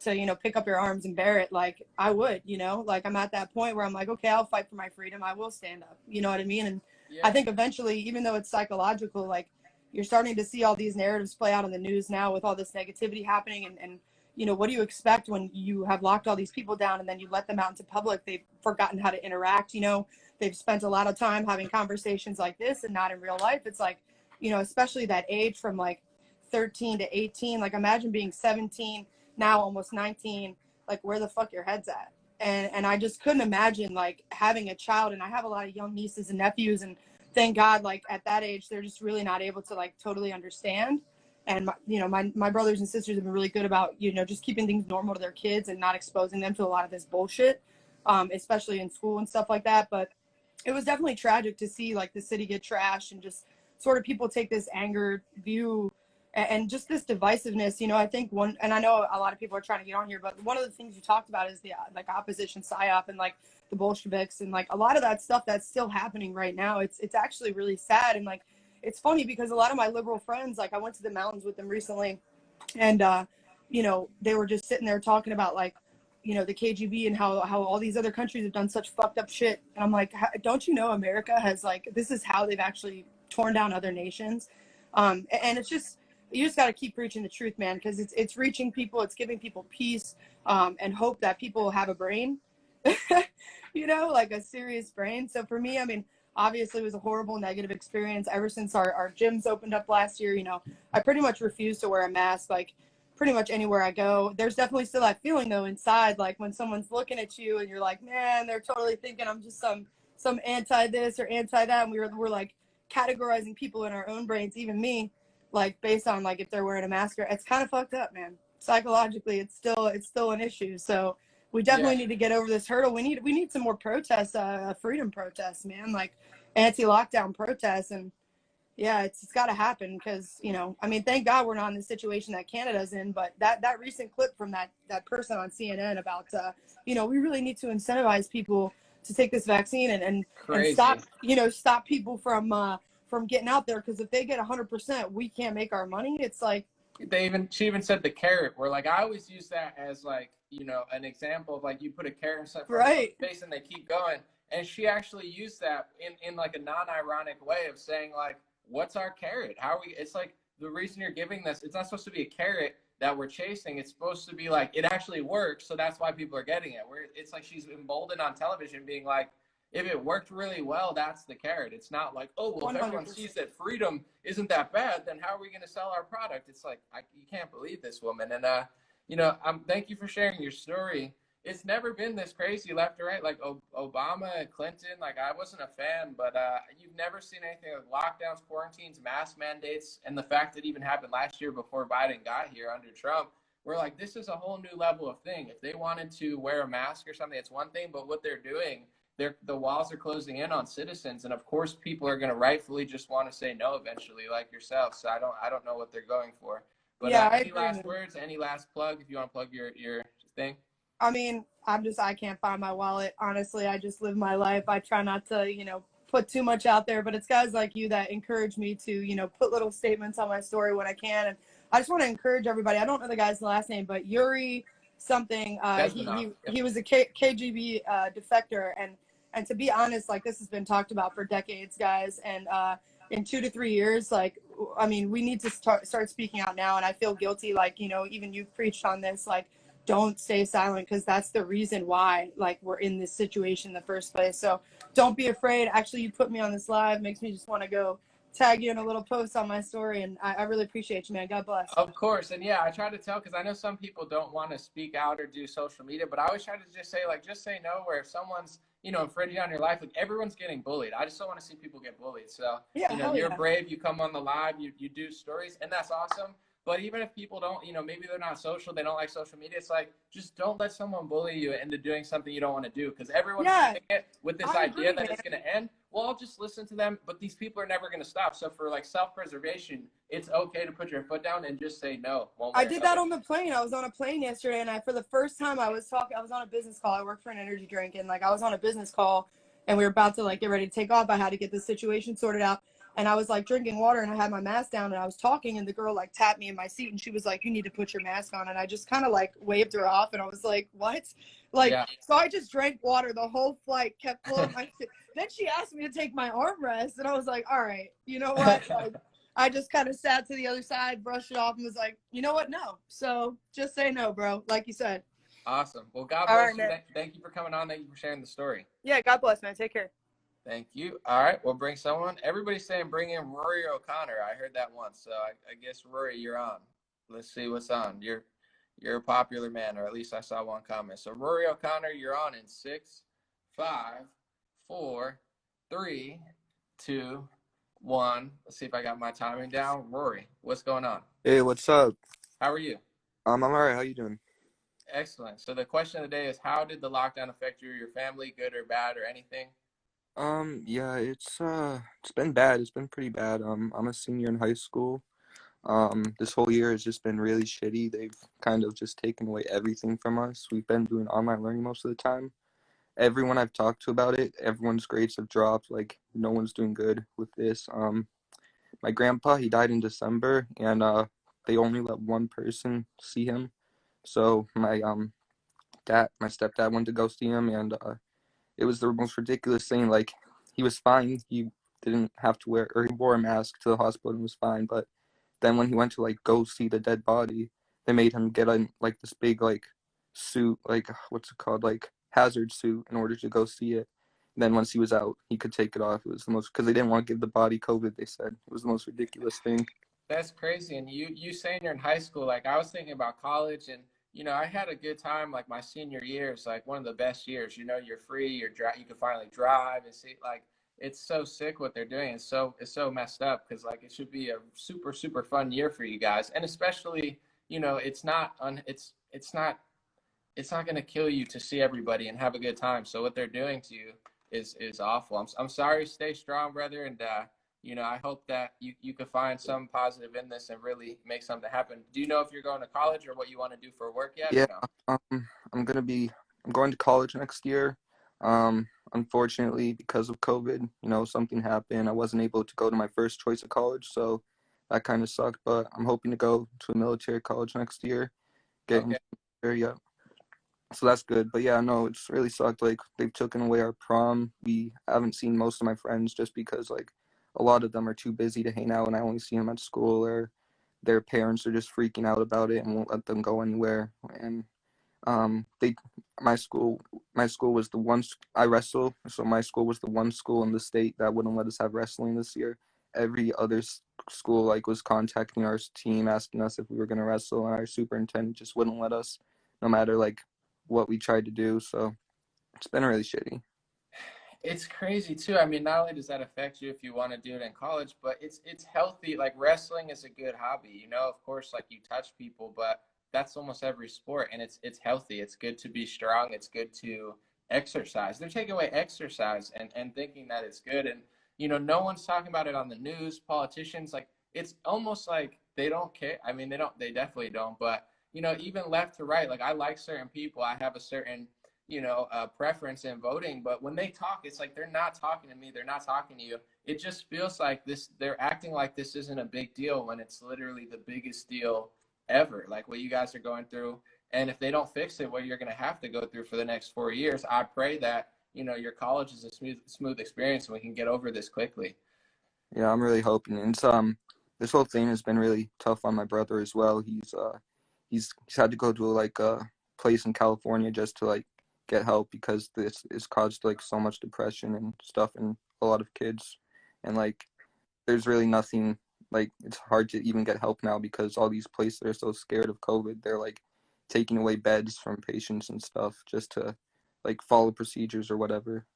to, you know, pick up your arms and bear it, like I would, you know, like I'm at that point where I'm like, okay, I'll fight for my freedom. I will stand up. You know what I mean? And I think eventually, even though it's psychological, like you're starting to see all these narratives play out in the news now with all this negativity happening. And you know, what do you expect when you have locked all these people down and then you let them out into public? They've forgotten how to interact, you know, they've spent a lot of time having conversations like this and not in real life. It's like, you know, especially that age from like 13 to 18, like imagine being 17, now almost 19, like where the fuck your head's at. And I just couldn't imagine like having a child, and I have a lot of young nieces and nephews, and thank God, like at that age, they're just really not able to like totally understand. And you know, my brothers and sisters have been really good about, you know, just keeping things normal to their kids and not exposing them to a lot of this bullshit, especially in school and stuff like that. But it was definitely tragic to see like the city get trashed and just sort of people take this angered view and just this divisiveness. You know, I think and I know a lot of people are trying to get on here, but one of the things you talked about is the like opposition psyop and like the Bolsheviks and like a lot of that stuff that's still happening right now. It's actually really sad. And like, it's funny because a lot of my liberal friends, like I went to the mountains with them recently, and you know, they were just sitting there talking about like, you know, the KGB and how all these other countries have done such fucked up shit. And I'm like, don't you know America has like, this is how they've actually torn down other nations. And it's just, you just got to keep preaching the truth, man, because it's reaching people, it's giving people peace, and hope that people have a brain, you know, like a serious brain. So for me, I mean, obviously it was a horrible negative experience ever since our gyms opened up last year. You know, I pretty much refuse to wear a mask, like pretty much anywhere I go. There's definitely still that feeling though inside, like when someone's looking at you and you're like, man, they're totally thinking I'm just some anti this or anti that. And we're like categorizing people in our own brains, even me, like based on like if they're wearing a mask. Or it's kind of fucked up, man. Psychologically, it's still an issue. So we definitely need to get over this hurdle. We need some more protests, freedom protests, man, like anti-lockdown protests. And Yeah, it's got to happen because, you know, I mean, thank God we're not in the situation that Canada's in. But that recent clip from that person on CNN about, you know, we really need to incentivize people to take this vaccine and Crazy. stop, you know, stop people from getting out there, because if they get 100%, we can't make our money. It's like, She even said the carrot, where like I always use that as like, you know, an example of like you put a carrot in someone's right, face and they keep going. And she actually used that in like a non-ironic way of saying like, what's our carrot? How are we, it's like the reason you're giving this, it's not supposed to be a carrot that we're chasing. It's supposed to be like, it actually works. So that's why people are getting it. Where it's like she's emboldened on television being like, if it worked really well, that's the carrot. It's not like, oh, well, if everyone 100%. sees that freedom isn't that bad, then how are we going to sell our product? It's like, you can't believe this woman. And, you know, thank you for sharing your story. It's never been this crazy left or right. Like Obama and Clinton, like I wasn't a fan, but you've never seen anything like lockdowns, quarantines, mask mandates, and the fact that even happened last year before Biden got here under Trump. We're like, this is a whole new level of thing. If they wanted to wear a mask or something, it's one thing, but what they're doing, the walls are closing in on citizens, and of course people are going to rightfully just want to say no eventually, like yourself. So I don't know what they're going for. But Yeah, I any agree, last man. words, any last plug, if you want to plug your thing? I mean, I can't find my wallet. Honestly, I just live my life. I try not to, you know, put too much out there, but it's guys like you that encourage me to, you know, put little statements on my story when I can. And I just want to encourage everybody. I don't know the guy's last name, but Yuri something, Desmond. he was a KGB defector. And to be honest, like, this has been talked about for decades, guys. And in 2 to 3 years, like, I mean, we need to start speaking out now. And I feel guilty, like, you know, even you've preached on this, like, don't stay silent, because that's the reason why, like, we're in this situation in the first place. So don't be afraid. Actually, you put me on this live, makes me just want to go tag you in a little post on my story. And I really appreciate you, man. God bless. Of course. And yeah, I try to tell, because I know some people don't want to speak out or do social media, but I always try to just say, like, just say no, where if someone's, you know, infringing on your life, like everyone's getting bullied. I just don't want to see people get bullied. So, Yeah, you know, hell you're yeah. brave, you come on the live, you do stories, and that's awesome. But even if people don't, you know, maybe they're not social, they don't like social media, it's like, just don't let someone bully you into doing something you don't want to do, because everyone's Yeah, doing it with this I idea agree, that man. it's going to end. Well, I'll just listen to them, but these people are never going to stop. So for like self-preservation, it's okay to put your foot down and just say no one way I or did that another. on the plane. I was on a plane yesterday, and for the first time, I was on a business call. I work for an energy drink, and like, I was on a business call, and we were about to like get ready to take off. I had to get the situation sorted out, and I was like drinking water, and I had my mask down, and I was talking, and the girl like tapped me in my seat, and she was like, "You need to put your mask on," and I just kind of like waved her off, and I was like, "What?" Like, Yeah. so I just drank water the whole flight, kept blowing my. Then she asked me to take my armrest, and I was like, "All right, you know what?" Like, I just kind of sat to the other side, brushed it off, and was like, you know what? No. So just say no, bro. Like you said. Awesome. Well, God All bless right, you. man. Thank you for coming on. Thank you for sharing the story. Yeah, God bless, man. Take care. Thank you. All right, we'll bring someone. Everybody's saying bring in Rory O'Connor. I heard that once, so I guess Rory, you're on. Let's see what's on. You're a popular man, or at least I saw one comment. So Rory O'Connor, you're on in 6, 5, 4, 3, 2, 1. Let's see if I got my timing down. Rory, what's going on? Hey, what's up? How are you? I'm alright. How you doing? Excellent. So the question of the day is, how did the lockdown affect you or your family, good or bad or anything? Yeah, it's been bad. It's been pretty bad. I'm a senior in high school. This whole year has just been really shitty. They've kind of just taken away everything from us. We've been doing online learning most of the time. Everyone I've talked to about it, everyone's grades have dropped. Like, no one's doing good with this. My grandpa, he died in December, and they only let one person see him. So my stepdad went to go see him, and it was the most ridiculous thing. Like, he was fine. He didn't have to wear, or he wore a mask to the hospital and was fine. But then when he went to like go see the dead body, they made him get on like this big like suit, like what's it called, like hazard suit, in order to go see it. And then once he was out, he could take it off. It was the most, because they didn't want to give the body COVID. They said it was the most ridiculous thing. That's crazy. And you saying you're in high school, like I was thinking about college, and you know, I had a good time like my senior year is like one of the best years. You know, you're free, you can finally drive and see, like it's so sick what they're doing. It's so messed up, because like it should be a super fun year for you guys. And especially, you know, it's not going to kill you to see everybody and have a good time. So what they're doing to you is awful. I'm sorry. Stay strong, brother. And I hope that you could find some positive in this and really make something happen. Do you know if you're going to college or what you want to do for work yet, Yeah, or no? I'm going to college next year. Unfortunately, because of COVID, something happened. I wasn't able to go to my first choice of college, so that kind of sucked. But I'm hoping to go to a military college next year, get Okay. into there, yeah. So that's good. But yeah, no, it's really sucked. Like, they've taken away our prom. We haven't seen most of my friends just because, like, a lot of them are too busy to hang out, and I only see them at school, or their parents are just freaking out about it and won't let them go anywhere. And they my school was the one I wrestle, so my school was the one school in the state that wouldn't let us have wrestling this year. Every other school like was contacting our team asking us if we were going to wrestle, and our superintendent just wouldn't let us, no matter like what we tried to do. So it's been really shitty. It's crazy too. I mean, not only does that affect you if you want to do it in college, but it's healthy. Like wrestling is a good hobby, Of course, like you touch people, but that's almost every sport, and it's healthy. It's good to be strong. It's good to exercise. They're taking away exercise and thinking that it's good, and no one's talking about it on the news. Politicians, like it's almost like they don't care. I mean, they don't. They definitely don't. But even left to right, like I like certain people. I have a certain preference in voting, but when they talk, it's like they're not talking to me, they're not talking to you. It just feels like they're acting like this isn't a big deal when it's literally the biggest deal ever, like what you guys are going through. And if they don't fix it, what you're going to have to go through for the next 4 years, I pray that your college is a smooth experience and we can get over this quickly. Yeah, I'm really hoping. And this whole thing has been really tough on my brother as well. He's had to go to like a place in California just to like get help because this has caused like so much depression and stuff in a lot of kids. And like there's really nothing, like it's hard to even get help now because all these places are so scared of COVID. They're like taking away beds from patients and stuff just to like follow procedures or whatever.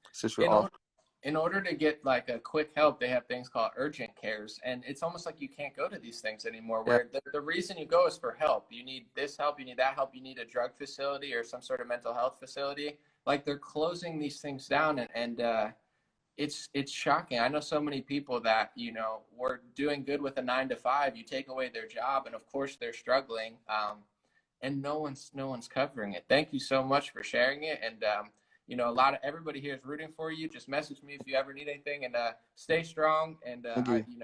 It's just real in awful. order, in order to get like a quick help, they have things called urgent cares, and it's almost like you can't go to these things anymore, Yeah, where the reason you go is for help. You need this help, you need that help, you need a drug facility or some sort of mental health facility. Like they're closing these things down, and it's shocking. I know so many people that were doing good with a 9 to 5. You take away their job, and of course they're struggling, and no one's covering it. Thank you so much for sharing it, and a lot of everybody here is rooting for you. Just message me if you ever need anything, and stay strong. And thank you.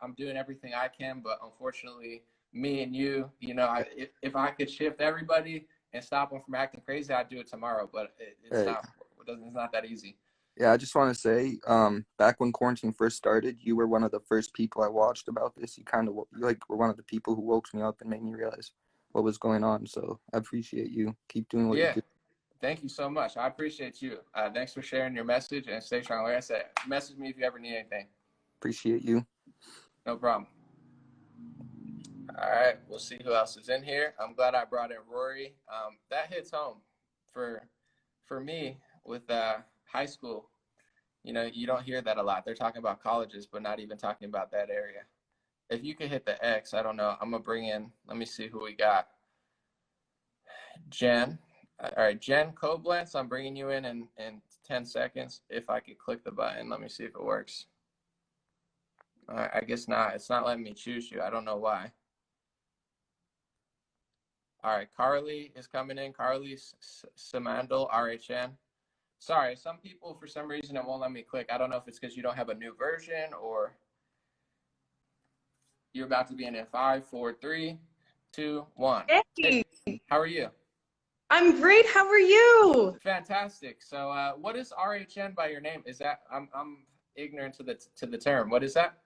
I'm doing everything I can, but unfortunately, me and you, if I could shift everybody and stop them from acting crazy, I'd do it tomorrow. But it's Hey, not. It's not that easy. yeah, I just want to say, back when quarantine first started, you were one of the first people I watched about this. You were one of the people who woke me up and made me realize what was going on. So I appreciate you. Keep doing what you Yeah. do. Thank you so much. I appreciate you. Thanks for sharing your message and stay strong. Like I said, message me if you ever need anything. Appreciate you. No problem. All right, we'll see who else is in here. I'm glad I brought in Rory. That hits home for me with high school. You don't hear that a lot. They're talking about colleges, but not even talking about that area. If you could hit the X, I don't know. I'm gonna bring in. Let me see who we got. Jen. All right, Jen Koblenz, I'm bringing you in 10 seconds. If I could click the button, let me see if it works. All right, I guess not. It's not letting me choose you. I don't know why. All right, Carly is coming in. Carly Samandel, RHN. Sorry, some people, for some reason, it won't let me click. I don't know if it's because you don't have a new version or you're about to be in 5, 4, 3, 2, 1. Hey, How are you? I'm great. How are you? Fantastic. So, what is RHN by your name? Is that I'm ignorant to the term. What is that?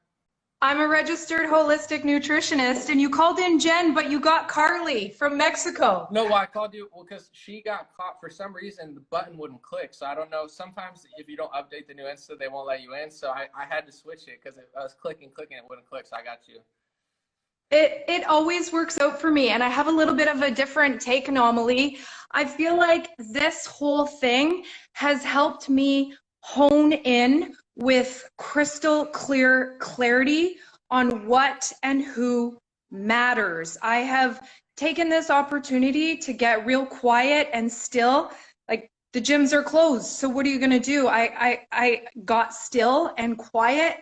I'm a registered holistic nutritionist, and you called in Jen, but you got Carly from Mexico. No, well, I called you because she got caught for some reason. The button wouldn't click, so I don't know. Sometimes if you don't update the new Insta, they won't let you in. So I had to switch it because I was clicking, it wouldn't click. So I got you. It always works out for me, and I have a little bit of a different take, Anomaly. I feel like this whole thing has helped me hone in with crystal clear clarity on what and who matters. I have taken this opportunity to get real quiet and still. Like, the gyms are closed, so what are you going to do? I got still and quiet,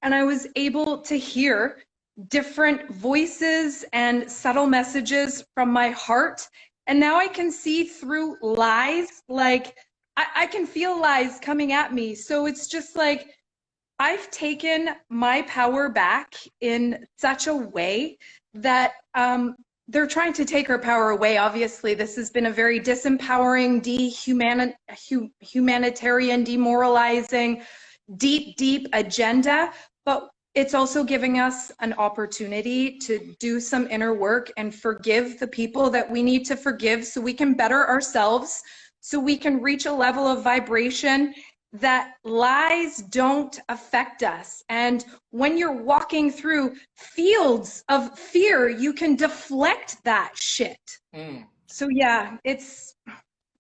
and I was able to hear different voices and subtle messages from my heart. And now I can see through lies, like I can feel lies coming at me. So it's just like, I've taken my power back in such a way that they're trying to take our power away. Obviously, this has been a very disempowering, humanitarian, demoralizing, deep agenda. But it's also giving us an opportunity to do some inner work and forgive the people that we need to forgive so we can better ourselves, so we can reach a level of vibration that lies don't affect us. And when you're walking through fields of fear, you can deflect that shit. So yeah, it's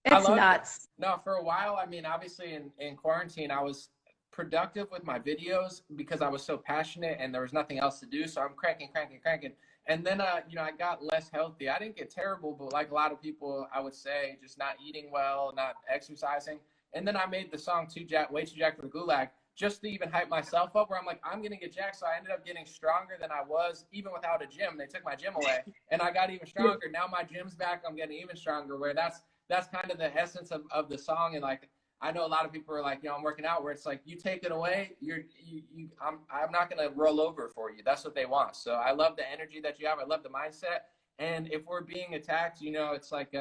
nuts. No, for a while, I mean, obviously in quarantine, I was productive with my videos because I was so passionate and there was nothing else to do. So I'm cranking. And then, you know, I got less healthy. I didn't get terrible, but like a lot of people, I would say, just not eating well, not exercising. And then I made the song Way Too Jacked for the Gulag just to even hype myself up, where I'm like, I'm going to get jacked. So I ended up getting stronger than I was even without a gym. They took my gym away and I got even stronger. Now my gym's back. I'm getting even stronger, where that's kind of the essence of the song. And like, I know a lot of people are like, you know, I'm working out, where it's like, you take it away, I'm not going to roll over for you. That's what they want. So I love the energy that you have. I love the mindset. And if we're being attacked, you know, it's like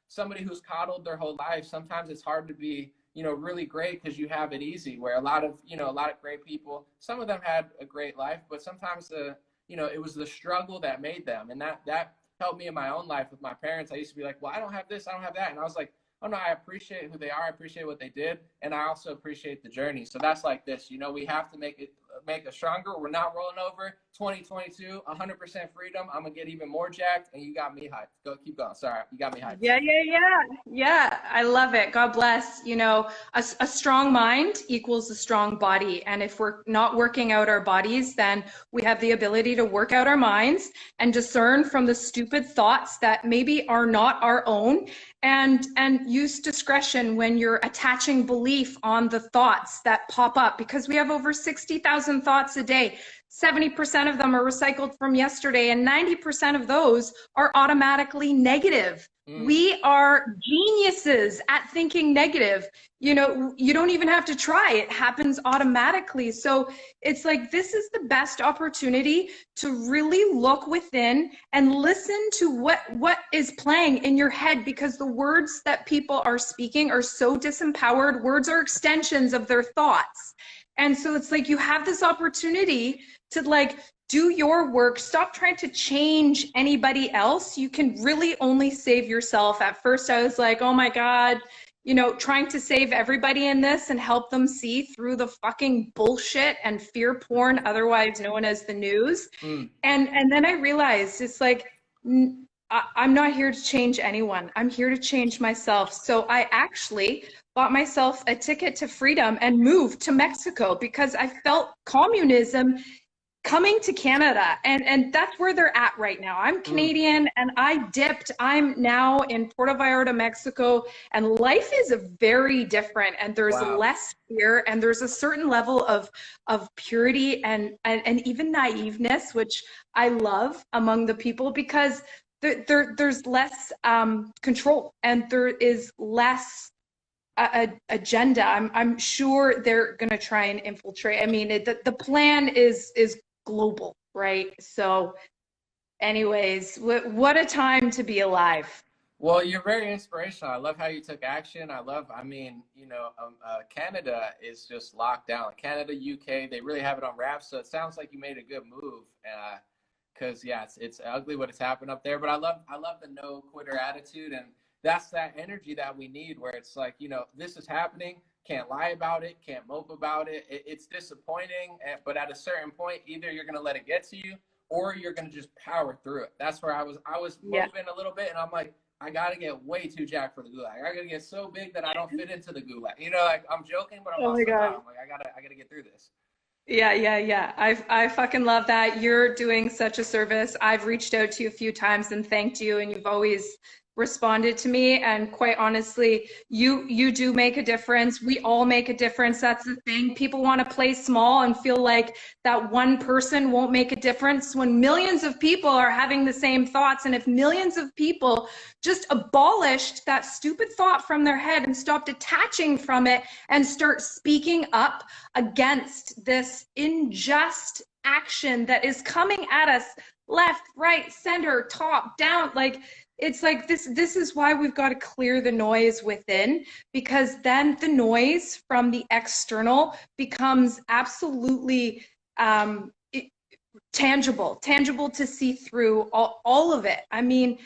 somebody who's coddled their whole life. Sometimes it's hard to be, you know, really great because you have it easy, where a lot of great people, some of them had a great life, but sometimes you know, it was the struggle that made them. And that helped me in my own life with my parents. I used to be like, well, I don't have this, I don't have that. And I was like, oh no, I appreciate who they are. I appreciate what they did. And I also appreciate the journey. So that's like this, you know, we have to make us stronger. We're not rolling over. 2022, 100% freedom. I'm going to get even more jacked, and you got me hyped. Keep going. Sorry. You got me hyped. Yeah. I love it. God bless. You know, a strong mind equals a strong body. And if we're not working out our bodies, then we have the ability to work out our minds and discern from the stupid thoughts that maybe are not our own, and use discretion when you're attaching belief on the thoughts that pop up, because we have over 60,000 thoughts a day. 70% of them are recycled from yesterday, and 90% of those are automatically negative. We are geniuses at thinking negative. You know, you don't even have to try. It happens automatically. So it's like, this is the best opportunity to really look within and listen to what is playing in your head, because the words that people are speaking are so disempowered. Words are extensions of their thoughts. And so it's like, you have this opportunity to like do your work. Stop trying to change anybody else. You can really only save yourself. At first I was like, oh my God, you know, trying to save everybody in this and help them see through the fucking bullshit and fear porn, otherwise known as the news. And then I realized it's like, I'm not here to change anyone. I'm here to change myself. So I actually bought myself a ticket to freedom and moved to Mexico, because I felt communism coming to Canada, and that's where they're at right now. I'm Canadian and I dipped. I'm now in Puerto Vallarta, Mexico, and life is very different, and there's less fear, and there's a certain level of purity and even naiveness, which I love among the people, because there's less control, and there is less agenda. I'm sure they're gonna try and infiltrate. I mean, the plan is global, right? So anyways, what a time to be alive. Well, you're very inspirational. I love how you took action. I mean, you know, Canada is just locked down. Canada, UK, they really have it on wraps. So it sounds like you made a good move. Cause yeah, it's ugly what has happened up there, but I love the no quitter attitude, and that's that energy that we need, where it's like, you know, this is happening. Can't lie about it, can't mope about it. It's disappointing, but at a certain point, either you're gonna let it get to you, or you're gonna just power through it. That's where I was moping a little bit, and I'm like, I gotta get way too jacked for the gulag. I gotta get so big that I don't fit into the gulag. You know, like, I'm joking, but I'm also not. I'm like, I gotta get through this. Yeah. I fucking love that. You're doing such a service. I've reached out to you a few times and thanked you, and you've always responded to me, and quite honestly, you do make a difference. We all make a difference. That's the thing. People want to play small and feel like that one person won't make a difference when millions of people are having the same thoughts. And if millions of people just abolished that stupid thought from their head and stop detaching from it and start speaking up against this unjust action that is coming at us left, right, center, top, down, like, it's like this is why we've got to clear the noise within, because then the noise from the external becomes absolutely tangible to see through all of it. I mean,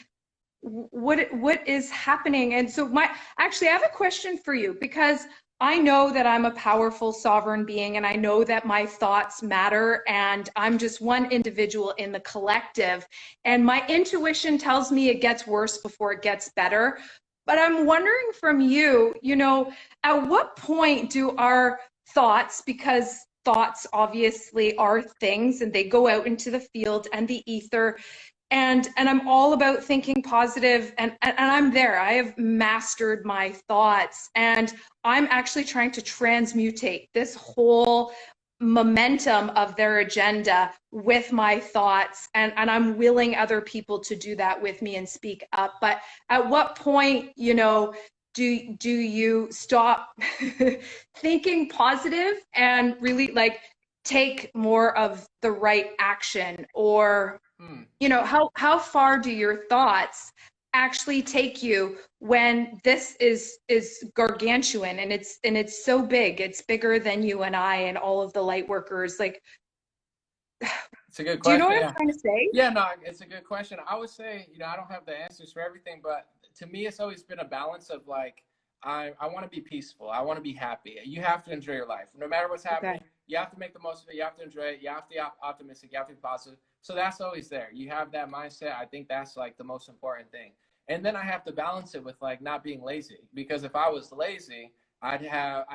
what is happening? And so actually I have a question for you, because I know that I'm a powerful sovereign being, and I know that my thoughts matter, and I'm just one individual in the collective. And my intuition tells me it gets worse before it gets better. But I'm wondering from you, you know, at what point do our thoughts, because thoughts obviously are things and they go out into the field and the ether, and I'm all about thinking positive, and I'm there. I have mastered my thoughts, and I'm actually trying to transmutate this whole momentum of their agenda with my thoughts, and I'm willing other people to do that with me and speak up. But at what point, you know, do you stop thinking positive and really like take more of the right action? Or you know, how far do your thoughts actually take you when this is gargantuan, and it's so big, it's bigger than you and I and all of the light workers? Like, It's a good do you know question. what I'm trying to say? Yeah, no, it's a good question. I would say, you know, I don't have the answers for everything, but to me, it's always been a balance of like, I want to be peaceful. I want to be happy. You have to enjoy your life. No matter what's happening, Okay. you have to make the most of it. You have to enjoy it. You have to be optimistic. You have to be positive. So that's always there. You have that mindset. I think that's like the most important thing. And then I have to balance it with like not being lazy, because if I was lazy, I'd have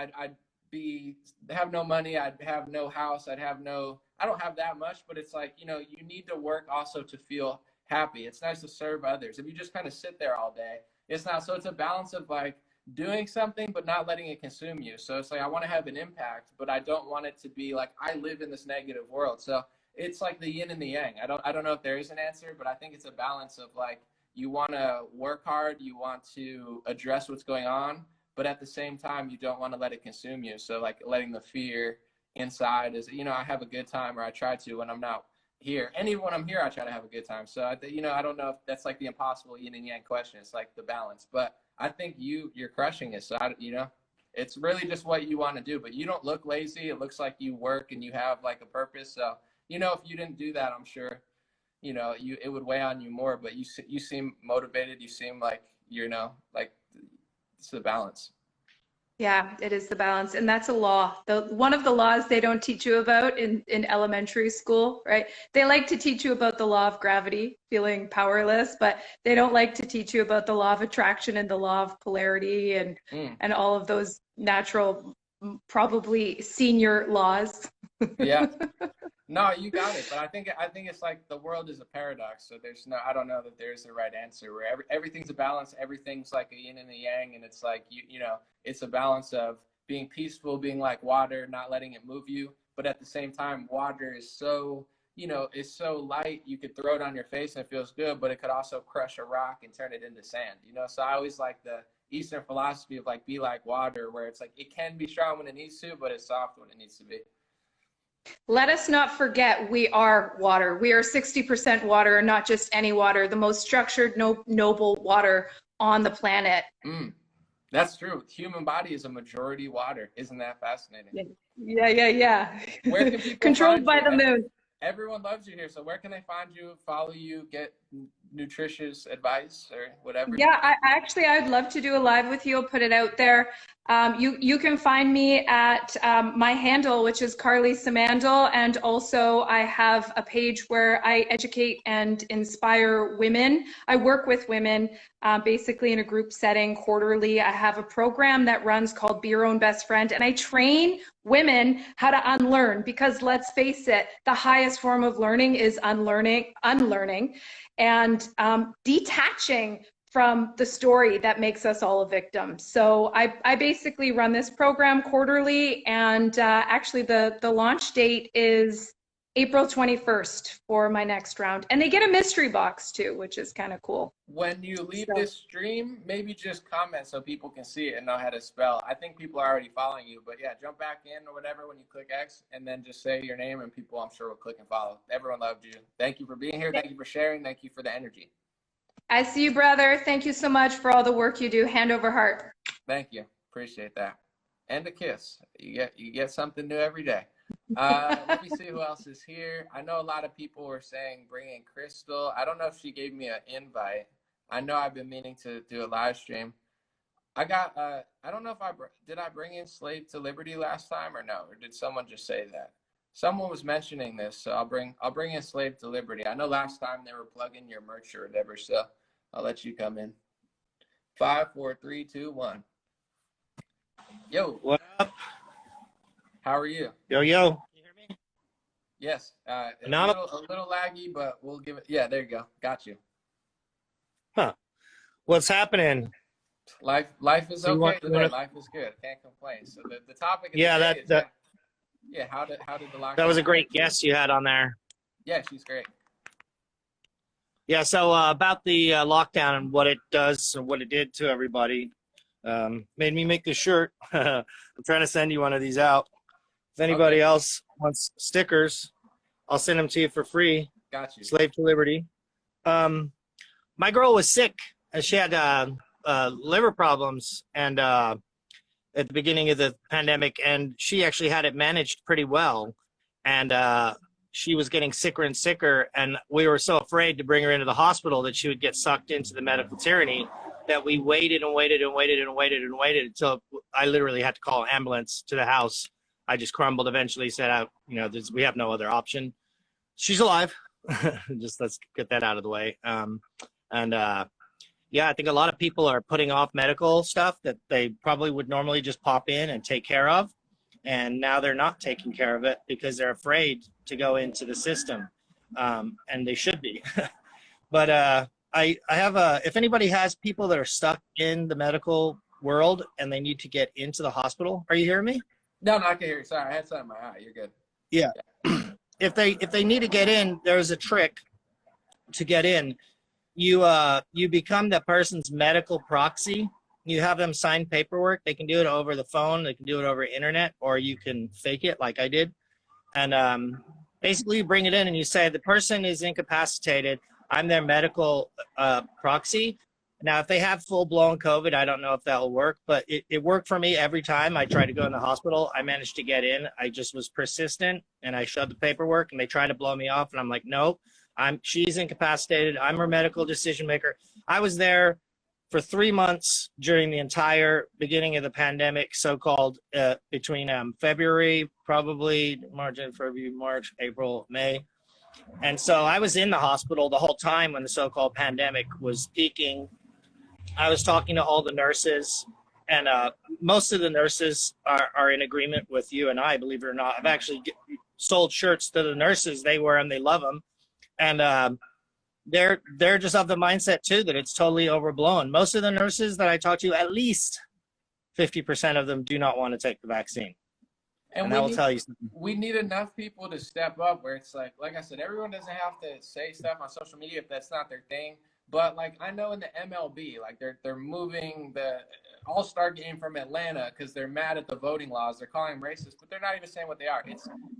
no money. I'd have no house. I don't have that much, but it's like, you know, you need to work also to feel happy. It's nice to serve others. If you just kind of sit there all day, it's not. So it's a balance of like doing something, but not letting it consume you. So it's like, I want to have an impact, but I don't want it to be like, I live in this negative world. So it's like the yin and the yang. I don't know if there is an answer, but I think it's a balance of like, you want to work hard, you want to address what's going on, but at the same time, you don't want to let it consume you. So like letting the fear inside is, you know, I have a good time, or I try to when I'm not here. And even when I'm here, I try to have a good time. So you know, I don't know if that's like the impossible yin and yang question. It's like the balance, but I think you're crushing it. So you know, it's really just what you want to do, but you don't look lazy. It looks like you work and you have like a purpose. So, you know, if you didn't do that, I'm sure, you know, it would weigh on you more, but you seem motivated. You seem like, you know, like it's the balance. Yeah, it is the balance. And that's a law. One of the laws they don't teach you about in elementary school, right? They like to teach you about the law of gravity, feeling powerless, but they don't like to teach you about the law of attraction and the law of polarity and all of those natural, probably senior laws. Yeah. No, you got it. But I think it's like the world is a paradox. So I don't know that there's a right answer where everything's a balance. Everything's like a yin and a yang. And it's like, you know, it's a balance of being peaceful, being like water, not letting it move you. But at the same time, water is so, you know, it's so light. You could throw it on your face and it feels good, but it could also crush a rock and turn it into sand, you know? So I always like the Eastern philosophy of like, be like water, where it's like, it can be strong when it needs to, but it's soft when it needs to be. Let us not forget we are water. We are 60% water, not just any water, the most structured, noble water on the planet. That's true. The human body is a majority water. Isn't that fascinating? Yeah. Where can people Controlled find by you? the moon. Everyone loves you here. So where can they find you, follow you, get nutritious advice or whatever? Yeah, I'd love to do a live with you. I'll put it out there. You can find me at my handle, which is Carly Samandel, and also I have a page where I educate and inspire women. I work with women basically in a group setting quarterly. I have a program that runs called Be Your Own Best Friend, and I train women how to unlearn, because let's face it, the highest form of learning is unlearning and detaching from the story that makes us all a victim. So I basically run this program quarterly, and actually the launch date is April 21st for my next round. And they get a mystery box too, which is kind of cool. When you leave So, this stream, maybe just comment so people can see it and know how to spell. I think people are already following you, but yeah, jump back in or whatever when you click X, and then just say your name, and people, I'm sure, will click and follow. Everyone loved you. Thank you for being here. Thank you for sharing. Thank you for the energy. I see you, brother. Thank you so much for all the work you do. Hand over heart. Thank you. Appreciate that. And a kiss. You get something new every day. Let me see who else is here. I know a lot of people were saying bring in Crystal. I don't know if she gave me an invite. I know I've been meaning to do a live stream. I don't know if did I bring in Slave to Liberty last time or no, or did someone just say that? Someone was mentioning this, so I'll bring in Slave to Liberty. I know last time they were plugging your merch or whatever, so I'll let you come in. 5, 4, 3, 2, 1. Yo. What up? How are you? Yo, yo. Can you hear me? Yes. A An0maly's. little laggy, but we'll give it. Yeah, there you go. Got you. Huh. What's happening? Life is So okay today. Life is good. Can't complain. So the topic of yeah, today that is how did the lockdown? that was a great guest you had on there. Yeah, she's great. Yeah, so about the lockdown and what it does or what it did to everybody, made me make this shirt. I'm trying to send you one of these out. If anybody else wants stickers, I'll send them to you for free. Got you. Slave to Liberty. My girl was sick, and she had liver problems, and at the beginning of the pandemic, and she actually had it managed pretty well, and she was getting sicker and sicker, and we were so afraid to bring her into the hospital that she would get sucked into the medical tyranny that we waited and waited and waited and waited and waited until I literally had to call an ambulance to the house. I just crumbled, eventually said, we have no other option. She's alive. Just let's get that out of the way. Yeah, I think a lot of people are putting off medical stuff that they probably would normally just pop in and take care of. And now they're not taking care of it because they're afraid to go into the system. And they should be. But I have if anybody has people that are stuck in the medical world and they need to get into the hospital, are you hearing me? No, I can hear you. Sorry, I had something in my eye. You're good. Yeah. If they need to get in, there's a trick to get in. You become the person's medical proxy. You have them sign paperwork. They can do it over the phone. They can do it over internet, or you can fake it like I did. And basically you bring it in and you say, the person is incapacitated. I'm their medical proxy. Now, if they have full-blown COVID, I don't know if that will work, but it worked for me every time I tried to go in the hospital. I managed to get in. I just was persistent, and I showed the paperwork, and they tried to blow me off, and I'm like, no, she's incapacitated. I'm her medical decision maker. I was there for 3 months during the entire beginning of the pandemic, so-called, between February, probably March, April, May. And so I was in the hospital the whole time when the so-called pandemic was peaking. I was talking to all the nurses, and most of the nurses are in agreement with you and I, believe it or not. I've actually sold shirts to the nurses. They wear them, they love them. And they're just of the mindset too that it's totally overblown. Most of the nurses that I talk to, at least 50% of them do not want to take the vaccine. And I will tell you something. We need enough people to step up where it's like I said, everyone doesn't have to say stuff on social media if that's not their thing. But like I know in the MLB, like they're moving the All-Star game from Atlanta because they're mad at the voting laws. They're calling them racist, but they're not even saying what they are.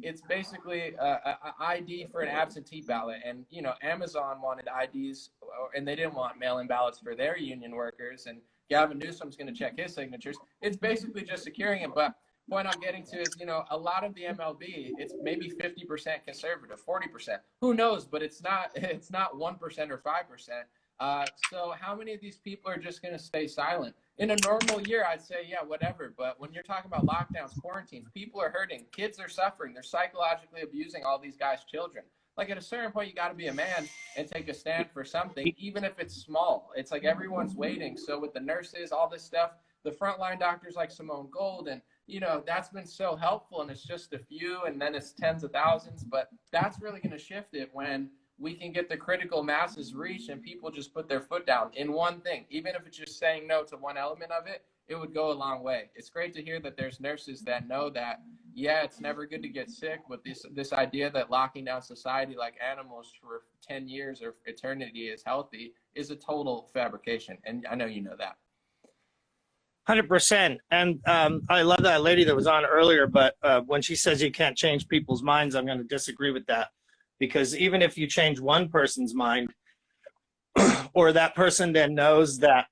It's basically a ID for an absentee ballot, and Amazon wanted IDs, and they didn't want mail-in ballots for their union workers. And Gavin Newsom's going to check his signatures. It's basically just securing it, but. Point I'm getting to is, a lot of the MLB, it's maybe 50% conservative, 40%. Who knows? But it's not 1% or 5%. So how many of these people are just going to stay silent? In a normal year, I'd say, yeah, whatever. But when you're talking about lockdowns, quarantines, people are hurting. Kids are suffering. They're psychologically abusing all these guys' children. Like at a certain point, you got to be a man and take a stand for something, even if it's small. It's like everyone's waiting. So with the nurses, all this stuff, the frontline doctors like Simone Gold and that's been so helpful, and it's just a few, and then it's tens of thousands. But that's really going to shift it when we can get the critical masses reached and people just put their foot down in one thing. Even if it's just saying no to one element of it, it would go a long way. It's great to hear that there's nurses that know that, yeah, it's never good to get sick, but this idea that locking down society like animals for 10 years or eternity is healthy is a total fabrication. And I know you know that. 100%. And I love that lady that was on earlier, but when she says you can't change people's minds, I'm going to disagree with that. Because even if you change one person's mind, or that person then knows that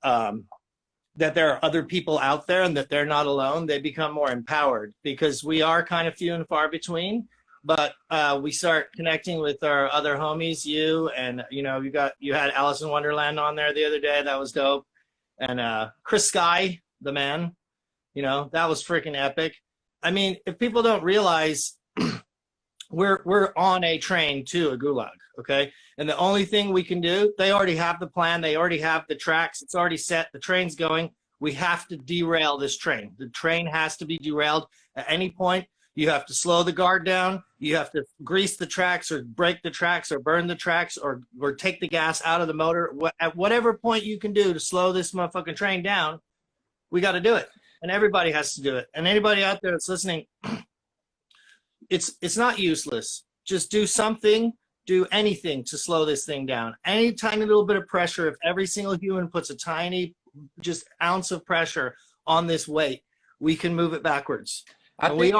that there are other people out there and that they're not alone, they become more empowered, because we are kind of few and far between. But we start connecting with our other homies, you and, you know, you had Alice in Wonderland on there the other day. That was dope. And Chris Sky, the man, you know, that was freaking epic. I mean, if people don't realize, we're on a train to a gulag, okay? And the only thing we can do, they already have the plan, they already have the tracks, it's already set, the train's going. We have to derail this train. The train has to be derailed at any point. You have to slow the guard down, you have to grease the tracks or break the tracks or burn the tracks or take the gas out of the motor. At whatever point you can do to slow this motherfucking train down, we got to do it. And everybody has to do it. And anybody out there that's listening, it's not useless. Just do something, do anything to slow this thing down. Any tiny little bit of pressure, if every single human puts a tiny just ounce of pressure on this weight, we can move it backwards. I And think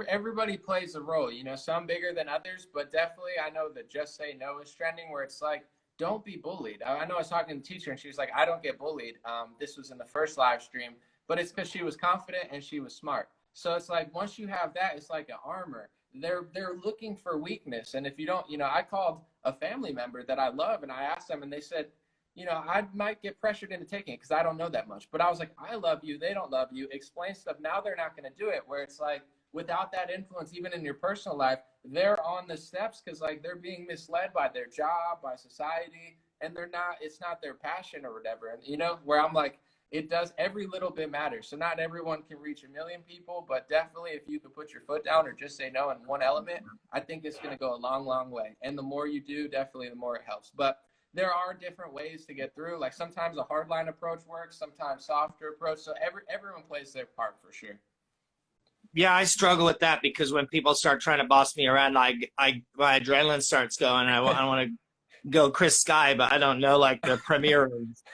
everybody plays a role, you know, some bigger than others, but definitely I know that Just Say No is trending, where it's like, don't be bullied. I know I was talking to the teacher and she was like, I don't get bullied. This was in the first live stream, but it's because she was confident and she was smart. So it's like, once you have that, it's like an armor. They're looking for weakness. And if you don't, you know, I called a family member that I love and I asked them and they said, you know, I might get pressured into taking it because I don't know that much. But I was like, I love you. They don't love you. Explain stuff. Now they're not going to do it, where it's like, without that influence, even in your personal life, they're on the steps because like they're being misled by their job, by society, and it's not their passion or whatever. And, you know, where I'm like, it does, every little bit matters. So not everyone can reach 1 million people, but definitely if you can put your foot down or just say no in one element, I think it's going to go a long, long way. And the more you do, definitely the more it helps. But there are different ways to get through. Like sometimes a hardline approach works, sometimes softer approach. So everyone plays their part for sure. Yeah, I struggle with that because when people start trying to boss me around, my adrenaline starts going. I want to go Chris Sky, but I don't know, like the premier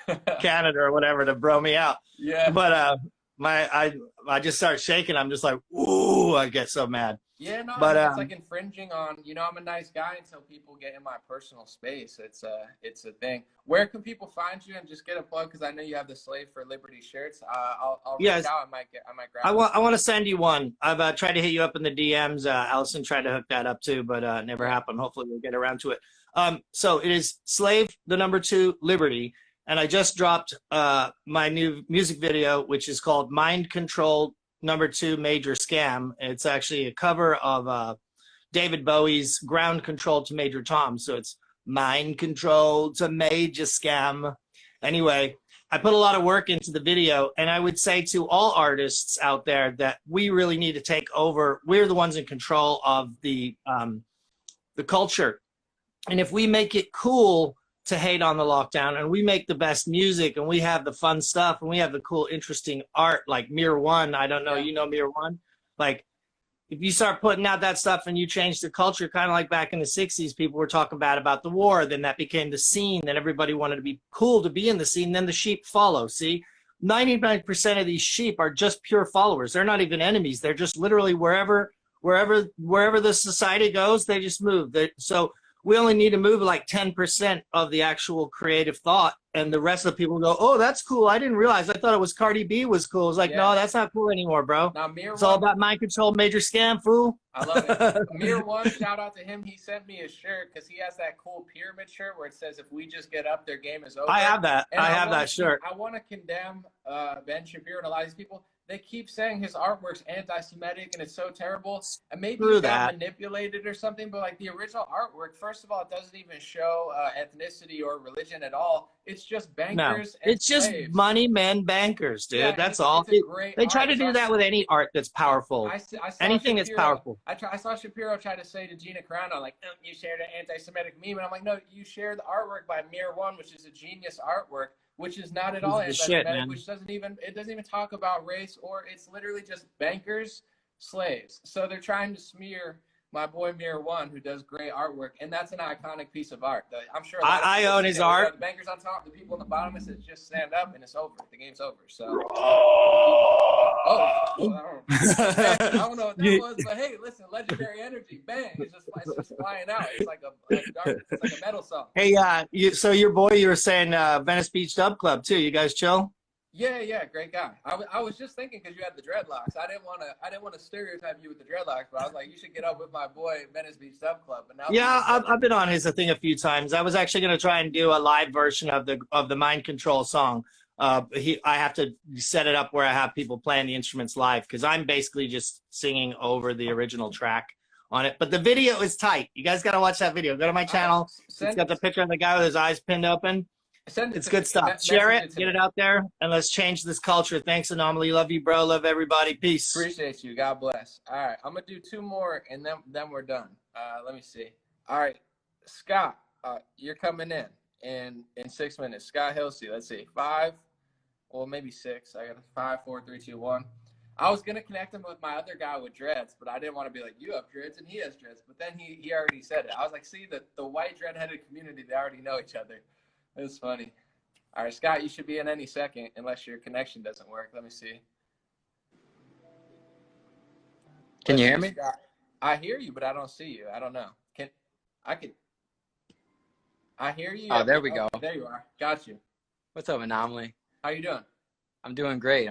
of Canada or whatever to bro me out. Yeah. But I just start shaking. I'm just like, ooh, I get so mad. Yeah, no, But it's like infringing on, you know, I'm a nice guy until people get in my personal space. It's a thing. Where can people find you? And just get a plug, because I know you have the Slave for Liberty shirts. I'll reach out. I might grab I want to send you one. I've tried to hit you up in the DMs. Allison tried to hook that up too, but never happened. Hopefully we'll get around to it. So it is Slave, the number 2, Liberty. And I just dropped my new music video, which is called Mind Control number 2 Major Scam. It's actually a cover of David Bowie's Ground Control to Major Tom. So it's Mind Control to Major Scam. Anyway, I put a lot of work into the video, and I would say to all artists out there that we really need to take over. We're the ones in control of the culture. And if we make it cool to hate on the lockdown, and we make the best music, and we have the fun stuff, and we have the cool, interesting art like Mirror One. I don't know, you know Mirror One? Like, if you start putting out that stuff and you change the culture, kind of like back in the 60s, people were talking bad about the war, then that became the scene, then everybody wanted to be cool to be in the scene, then the sheep follow, see? 99% of these sheep are just pure followers. They're not even enemies. They're just literally wherever the society goes, they just move. So we only need to move like 10% of the actual creative thought, and the rest of the people go, oh, that's cool. I didn't realize. I thought it was Cardi B was cool. It's like, no, that's not cool anymore, bro. Now, It's all about mind control, major scam, fool. I love it. Mirror One, shout out to him. He sent me a shirt because he has that cool pyramid shirt where it says, if we just get up, their game is over. I have that. And I have that shirt. I want to condemn Ben Shapiro and a lot of these people. they keep saying his artwork's anti-Semitic and it's so terrible. And maybe Screw you got that. manipulated or something, but like the original artwork, first of all, it doesn't even show ethnicity or religion at all. It's just No, bankers and it's just slaves. money men bankers, Yeah, dude. and That's all. it's a great They try art. to So do that with any art that's yeah, powerful. I saw Anything that's Shapiro. powerful. I saw Shapiro try to say to Gina Carano, like, oh, you shared an anti-Semitic meme, and I'm like, no, you shared the artwork by Mir One, which is a genius artwork, which is not at all Piece of shit, anti-Semitic, man. which doesn't even talk about race, or it's literally just bankers, slaves. So they're trying to smear my boy Mir One, who does great artwork, and that's an iconic piece of art. I'm sure a lot of I people own have his seen it, where art. the bankers on top, the people on the bottom. It says just stand up, and it's over. The game's over. So. Oh, well, I don't know what that was, but hey, listen, legendary energy, bang! It's just flying out. It's like it's like a metal song. Hey, so your boy, you were saying Venice Beach Dub Club too. You guys chill? Yeah, great guy. I was just thinking because you had the dreadlocks. I didn't want to stereotype you with the dreadlocks, but I was like, you should get up with my boy Venice Beach Dub Club. But now Yeah, I've been on his thing a few times. I was actually going to try and do a live version of the Mind Control song. I have to set it up where I have people playing the instruments live because I'm basically just singing over the original track on it. But the video is tight. You guys got to watch that video. Go to my channel. It's got the picture of the guy with his eyes pinned open. It's good stuff. Share it, get it out there, and let's change this culture. Thanks, Anomaly. Love you, bro. Love everybody. Peace. Appreciate you. God bless. All right, I'm gonna do two more, and then we're done. Let me see. All right, Scott, you're coming in 6 minutes. Scott Hilsey. Let's see, 5, well maybe 6. I got a 5, 4, 3, 2, 1. I was gonna connect him with my other guy with dreads, but I didn't want to be like, you have dreads and he has dreads. But then he already said it. I was like, see, the white dread-headed community, they already know each other. It was funny. All right, Scott, you should be in any second unless your connection doesn't work. Let me see. Can you hear me? Scott. I hear you, but I don't see you. I don't know. I hear you. Oh, there we go. There you are. Got you. What's up, Anomaly? How you doing? I'm doing great.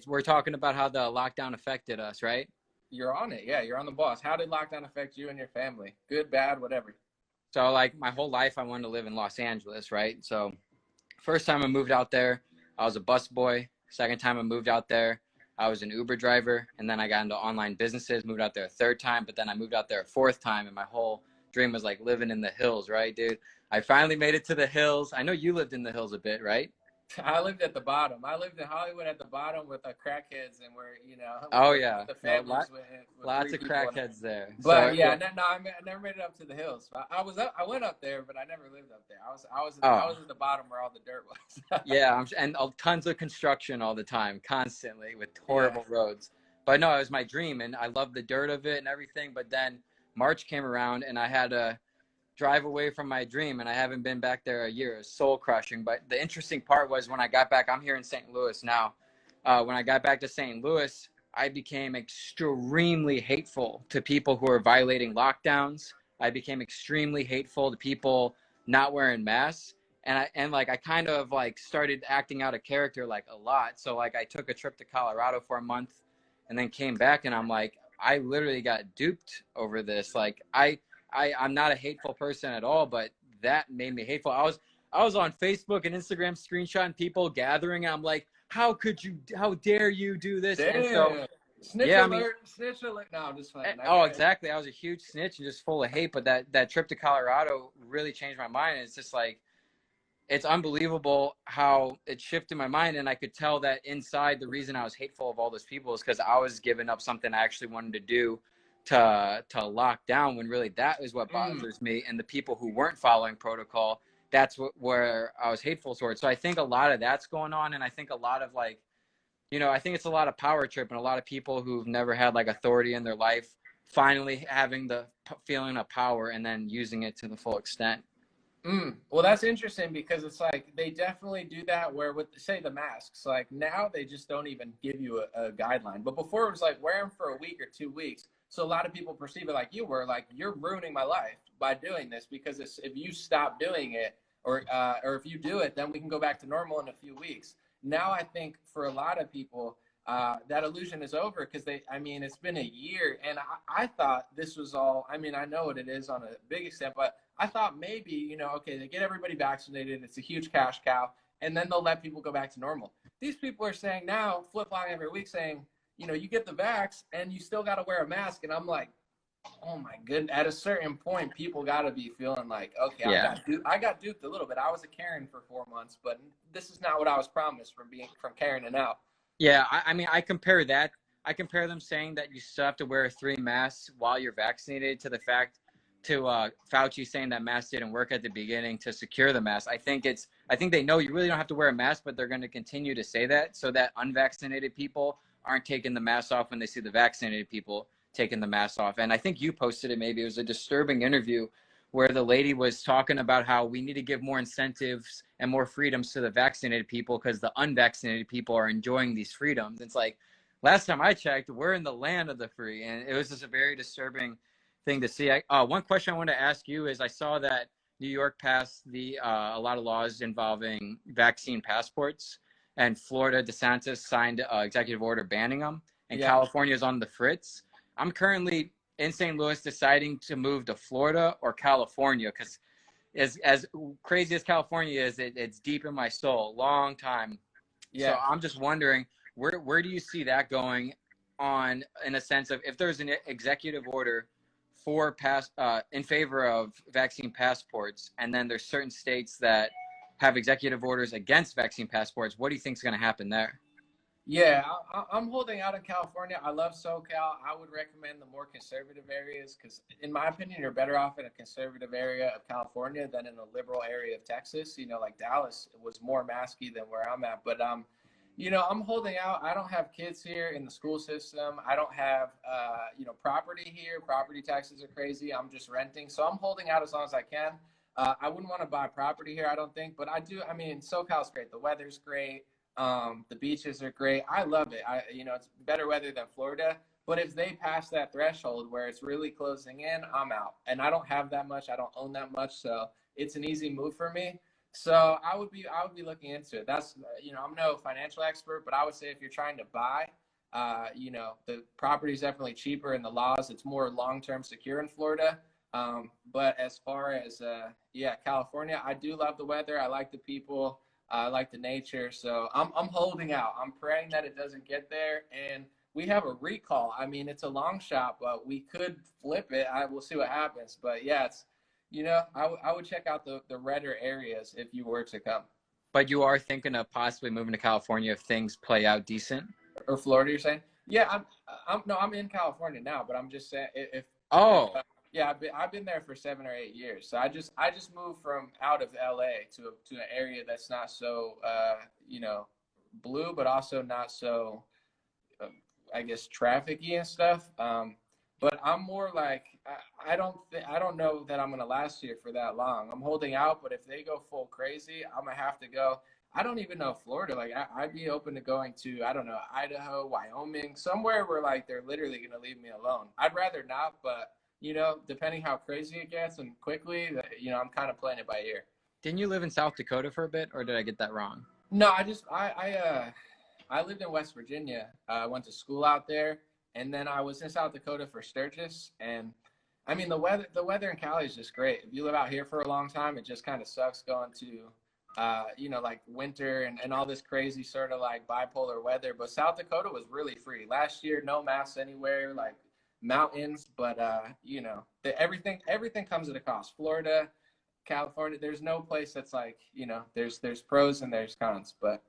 We're talking about how the lockdown affected us, right? You're on it. Yeah, you're on the boss. How did lockdown affect you and your family? Good, bad, whatever. So, like, my whole life, I wanted to live in Los Angeles, right? So, first time I moved out there, I was a busboy. Second time I moved out there, I was an Uber driver. And then I got into online businesses, moved out there a third time. But then I moved out there a fourth time. And my whole dream was, like, living in the hills, right, dude? I finally made it to the hills. I know you lived in the hills a bit, right? I lived at the bottom. I lived in Hollywood at the bottom with the crackheads, and we're, Oh, yeah. the families with Lots of crackheads there. But so, yeah, no, I never made it up to the hills. I went up there, but I never lived up there. I was at the bottom where all the dirt was. Yeah, and tons of construction all the time, constantly with horrible roads. But no, it was my dream, and I loved the dirt of it and everything. But then March came around, and I had to drive away from my dream, and I haven't been back there a year. It's soul crushing. But the interesting part was when I got back, I'm here in St. Louis now. When I got back to St. Louis, I became extremely hateful to people who are violating lockdowns. I became extremely hateful to people not wearing masks. And I kind of like started acting out a character like a lot. So like I took a trip to Colorado for a month and then came back, and I'm like, I literally got duped over this. Like I'm not a hateful person at all, but that made me hateful. I was on Facebook and Instagram screenshotting people gathering, and I'm like, how dare you do this? Damn. And so, Snitch yeah, alert, snitch alert. No, I'm just playing. Oh, exactly. I was a huge snitch and just full of hate. But that trip to Colorado really changed my mind. It's just like, it's unbelievable how it shifted my mind. And I could tell that inside the reason I was hateful of all those people is because I was giving up something I actually wanted to do to lock down, when really that is what bothers me. And the people who weren't following protocol, that's where I was hateful towards. So I think a lot of that's going on. And I think a lot of like, I think it's a lot of power trip, and a lot of people who've never had like authority in their life finally having the feeling of power and then using it to the full extent. Well, that's interesting because it's like they definitely do that where with, say, the masks, like now they just don't even give you a guideline. But before it was like wear them for a week or 2 weeks. So a lot of people perceive it like you were, like, you're ruining my life by doing this, because if you stop doing it or if you do it, then we can go back to normal in a few weeks. Now I think for a lot of people, that illusion is over because it's been a year, and I thought this was all, I know what it is on a big extent, but I thought maybe, okay, they get everybody vaccinated. It's a huge cash cow. and then they'll let people go back to normal. These people are saying now, flip-flopping every week, saying, you know, you get the vax and you still got to wear a mask. And I'm like, oh my goodness. At a certain point, people got to be feeling like, okay, Yeah. I got duped a little bit. I was a Karen for 4 months, but this is not what I was promised from Karen and out. Yeah, I mean, I compare them saying that you still have to wear 3 masks while you're vaccinated to the fact to Fauci saying that masks didn't work at the beginning to secure the mask. I think they know you really don't have to wear a mask, but they're going to continue to say that so that unvaccinated people aren't taking the mask off when they see the vaccinated people taking the mask off. And I think you posted it, maybe it was a disturbing interview where the lady was talking about how we need to give more incentives and more freedoms to the vaccinated people because the unvaccinated people are enjoying these freedoms. It's like, last time I checked, we're in the land of the free. And it was just a very disturbing thing to see. One question I want to ask you is, I saw that New York passed a lot of laws involving vaccine passports, and Florida, DeSantis signed an executive order banning them, and Yeah. California is on the fritz. I'm currently in St. Louis deciding to move to Florida or California because as crazy as California is, it's deep in my soul, long time. Yeah. So I'm just wondering, where do you see that going on, in a sense of if there's an executive order for in favor of vaccine passports, and then there's certain states that have executive orders against vaccine passports, what do you think is going to happen there? Yeah, I'm holding out in California. I love SoCal. I would recommend the more conservative areas because, in my opinion, you're better off in a conservative area of California than in a liberal area of Texas. You know, like Dallas was more masky than where I'm at. But, you know, I'm holding out. I don't have kids here in the school system. I don't have, you know, property here. Property taxes are crazy. I'm just renting. So I'm holding out as long as I can. I wouldn't want to buy property here, I don't think. But I do. I mean, SoCal's great. The weather's great. The beaches are great. I love it. You know, it's better weather than Florida. But if they pass that threshold where it's really closing in, I'm out. And I don't have that much. I don't own that much. So it's an easy move for me. So I would be looking into it. That's, you know, I'm no financial expert, but I would say if you're trying to buy, you know, the property is definitely cheaper, and the laws, it's more long-term secure in Florida. But as far as, California, I do love the weather. I like the people. I like the nature. So I'm holding out. I'm praying that it doesn't get there. And we have a recall. I mean, it's a long shot, but we could flip it. We'll see what happens. But yeah, it's, you know, I would check out the redder areas if you were to come. But you are thinking of possibly moving to California if things play out decent? Or Florida, you're saying? Yeah, I'm in California now, but I'm just saying yeah, I've been there for 7 or 8 years. So I just moved from out of LA to an area that's not so you know, blue, but also not so I guess trafficky and stuff. But I'm more like I don't know that I'm gonna last here for that long. I'm holding out, but if they go full crazy, I'm gonna have to go. I don't even know Florida. Like I'd be open to going to, I don't know, Idaho, Wyoming, somewhere where like they're literally gonna leave me alone. I'd rather not, but you know, depending how crazy it gets and quickly, you know, I'm kind of playing it by ear. Didn't you live in South Dakota for a bit, or did I get that wrong? No, I lived in West Virginia. I went to school out there, and then I was in South Dakota for Sturgis. And I mean, the weather in Cali is just great. If you live out here for a long time, it just kind of sucks going to, you know, like winter and all this crazy sort of like bipolar weather. But South Dakota was really free last year. No masks anywhere. Like mountains, but you know, everything comes at a cost. Florida, California, there's no place that's like, you know, there's pros and there's cons. But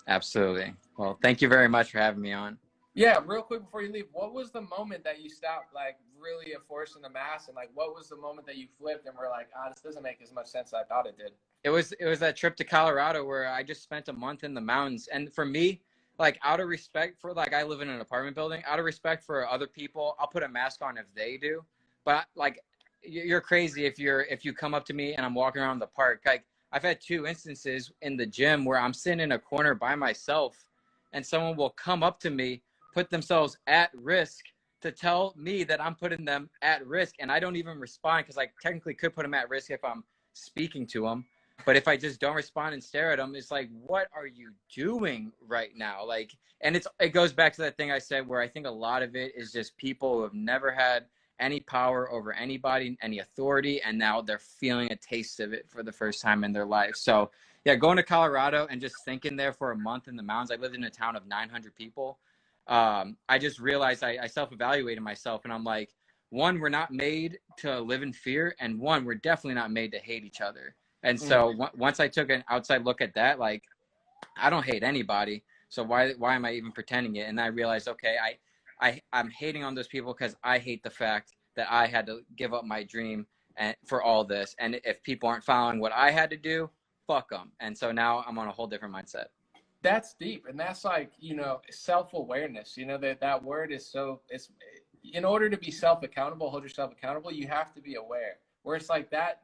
absolutely. Well, thank you very much for having me on. Yeah, real quick before you leave, what was the moment that you stopped like really enforcing the mask, and like what was the moment that you flipped and were like, this doesn't make as much sense as I thought it did? It was that trip to Colorado where I just spent a month in the mountains, and for me, like, out of respect for, like, I live in an apartment building, out of respect for other people, I'll put a mask on if they do. But like, you're crazy if you come up to me and I'm walking around the park. Like, I've had 2 instances in the gym where I'm sitting in a corner by myself and someone will come up to me, put themselves at risk to tell me that I'm putting them at risk, and I don't even respond because I technically could put them at risk if I'm speaking to them. But if I just don't respond and stare at them, it's like, what are you doing right now? Like, and it goes back to that thing I said where I think a lot of it is just people who have never had any power over anybody, any authority, and now they're feeling a taste of it for the first time in their life. So Yeah, going to Colorado and just thinking there for a month in the mountains. I lived in a town of 900 people. I just realized I self-evaluated myself, and I'm like, one, we're not made to live in fear, and one, we're definitely not made to hate each other. And so once I took an outside look at that, like, I don't hate anybody, so why am I even pretending it? And I realized, okay, I'm hating on those people because I hate the fact that I had to give up my dream and for all this. And if people aren't following what I had to do, fuck them. And so now I'm on a whole different mindset. That's deep, and that's like, self-awareness. That word is it's in order to be self-accountable, hold yourself accountable, you have to be aware. Where it's like that,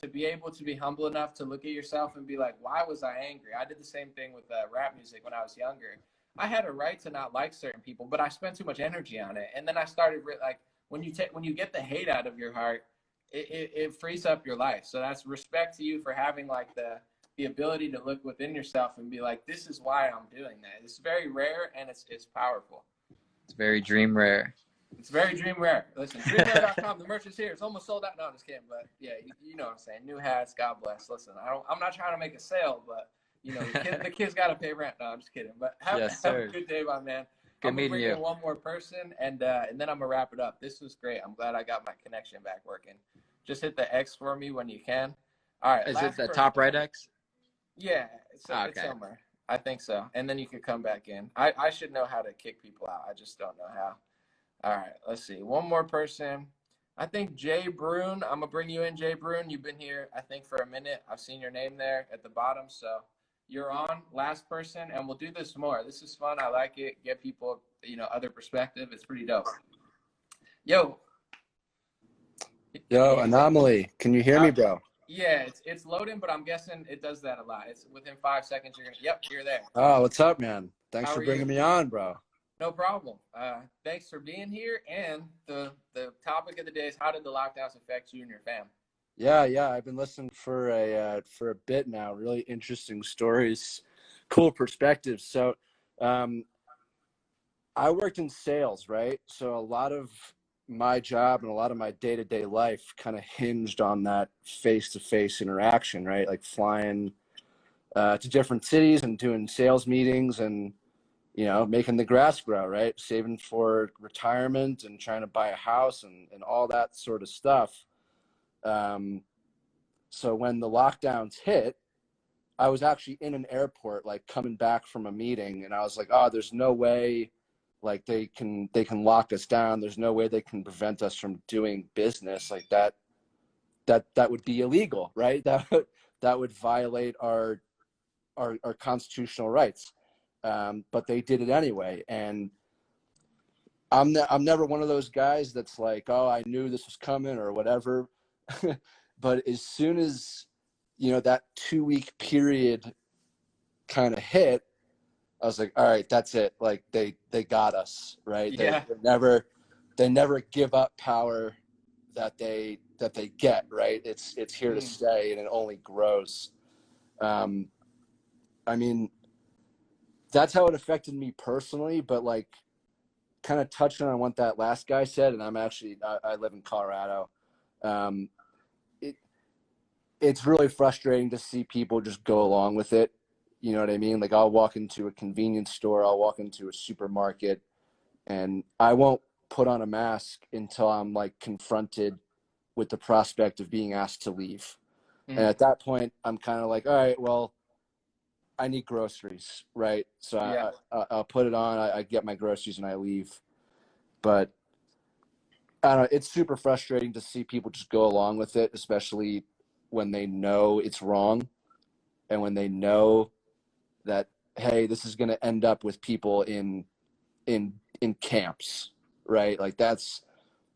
to be able to be humble enough to look at yourself and be like, why was I angry? I did the same thing with rap music when I was younger. I had a right to not like certain people, but I spent too much energy on it. And then I started like, when you get the hate out of your heart, it frees up your life. So that's respect to you for having like the ability to look within yourself and be like, this is why I'm doing that. It's very rare, and it's powerful. It's very dream rare. It's very dream rare. Listen, dreamrare.com, the merch is here. It's almost sold out. No, I'm just kidding. But yeah, you know what I'm saying. New hats, God bless. Listen, I'm not trying to make a sale, but the kids got to pay rent. No, I'm just kidding. But have a good day, my man. Good meeting you. I'm gonna bring in one more person, and then I'm gonna wrap it up. This was great. I'm glad I got my connection back working. Just hit the X for me when you can. All right. Is it the top right X? Yeah, it's somewhere. I think so. And then you could come back in. I should know how to kick people out. I just don't know how. All right, let's see. One more person. I think Jay Brune. I'm going to bring you in, Jay Brune. You've been here, I think, for a minute. I've seen your name there at the bottom. So you're on. Last person. And we'll do this more. This is fun. I like it. Get people, other perspective. It's pretty dope. Yo. Yo, An0maly. Can you hear me, bro? Yeah, it's loading, but I'm guessing it does that a lot. It's within 5 seconds. You're there. Oh, what's up, man? Thanks How for are bringing you? me on, bro. No problem. Thanks for being here. And the topic of the day is, how did the lockdowns affect you and your fam? Yeah. I've been listening for a bit now. Really interesting stories, cool perspectives. So, I worked in sales, right? So a lot of my job and a lot of my day-to-day life kind of hinged on that face-to-face interaction, right? Like flying to different cities and doing sales meetings and making the grass grow, right? Saving for retirement and trying to buy a house and all that sort of stuff. So when the lockdowns hit, I was actually in an airport, like coming back from a meeting, and I was like, oh, there's no way like they can lock us down. There's no way they can prevent us from doing business like that. That would be illegal, right? That would violate our constitutional rights. But they did it anyway. And I'm never one of those guys that's like, oh, I knew this was coming or whatever. But as soon as, that 2-week period kind of hit, I was like, all right, that's it. Like they got us, right? Yeah. They never give up power that they get, right? It's here to stay, and it only grows. I mean, that's how it affected me personally, but like kind of touching on what that last guy said, and I live in Colorado. It's really frustrating to see people just go along with it. You know what I mean? Like I'll walk into a convenience store, I'll walk into a supermarket, and I won't put on a mask until I'm like confronted with the prospect of being asked to leave. And at that point, I'm kind of like, all right, well, I need groceries, right? So Yeah. I'll put it on, I get my groceries, and I leave. But I don't know, it's super frustrating to see people just go along with it, especially when they know it's wrong and when they know that, hey, this is going to end up with people in camps, right? Like that's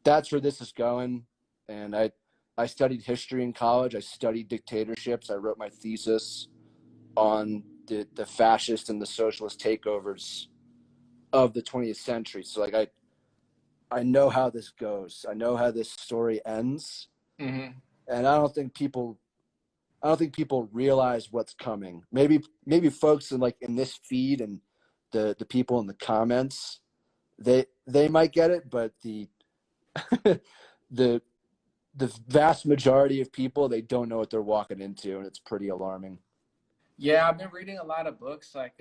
where this is going. And I studied history in college. I studied dictatorships. I wrote my thesis on the fascist and the socialist takeovers of the 20th century. So like I know how this goes. I know how this story ends. Mm-hmm. And I don't think people realize what's coming. Maybe folks in this feed and the people in the comments, they might get it, but the the vast majority of people, they don't know what they're walking into, and it's pretty alarming. Yeah, I've been reading a lot of books like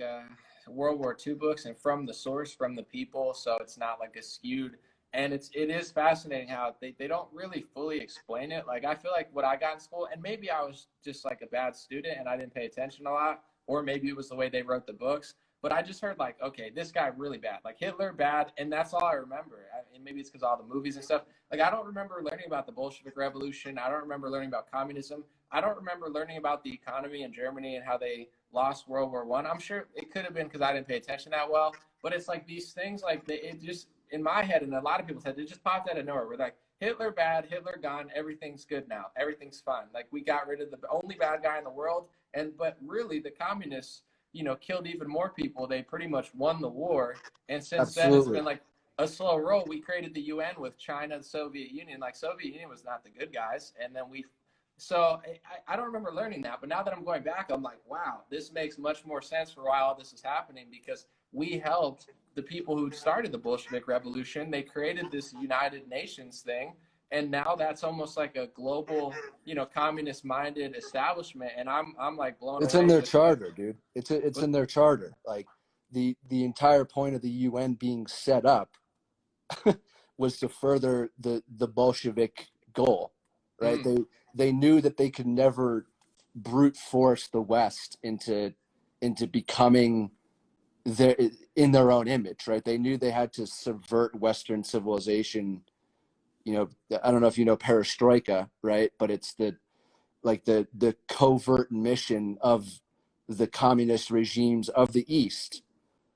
World War II books and from the source, from the people, so it's not like a skewed. And it is fascinating how they don't really fully explain it. Like I feel like what I got in school, and maybe I was just like a bad student and I didn't pay attention a lot, or maybe it was the way they wrote the books. But I just heard like, okay, this guy really bad, like Hitler bad, and that's all I remember. And maybe it's because all the movies and stuff. Like I don't remember learning about the Bolshevik Revolution. I don't remember learning about communism. I don't remember learning about the economy in Germany and how they lost World War One. I'm sure it could have been because I didn't pay attention that well. But it's like these things, like it just in my head and a lot of people's head, it just popped out of nowhere. We're like Hitler bad, Hitler gone, everything's good now, everything's fine. Like we got rid of the only bad guy in the world, and but really the communists, killed even more people. They pretty much won the war, and since then it's Absolutely. been like a slow roll. We created the UN with China, the Soviet Union. Like Soviet Union was not the good guys, and then we so I don't remember learning that, but now that I'm going back, I'm like, wow, this makes much more sense for why all this is happening because we helped the people who started the Bolshevik Revolution. They created this United Nations thing, and now that's almost like a global, communist-minded establishment, and I'm like blown It's in away their with what. charter, dude. It's in their charter. Like the entire point of the UN being set up was to further the Bolshevik goal, right? Mm, They knew that they could never brute force the West into becoming their in their own image, right? They knew they had to subvert Western civilization. I don't know if you know perestroika, right? But it's the covert mission of the communist regimes of the East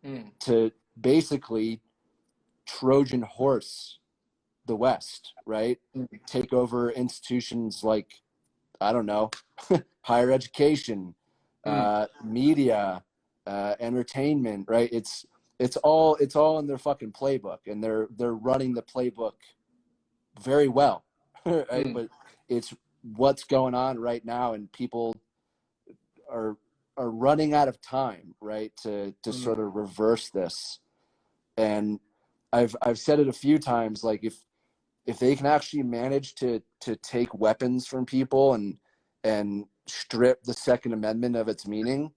mm, to basically Trojan horse the West, right? mm, Take over institutions like, I don't know, higher education, mm, media, entertainment, right? It's all in their fucking playbook, and they're running the playbook very well, right? mm, But it's what's going on right now, and people are are running out of time, right, to mm. sort of reverse this. And I've said it a few times, like if they can actually manage to take weapons from people and strip the Second Amendment of its meaning,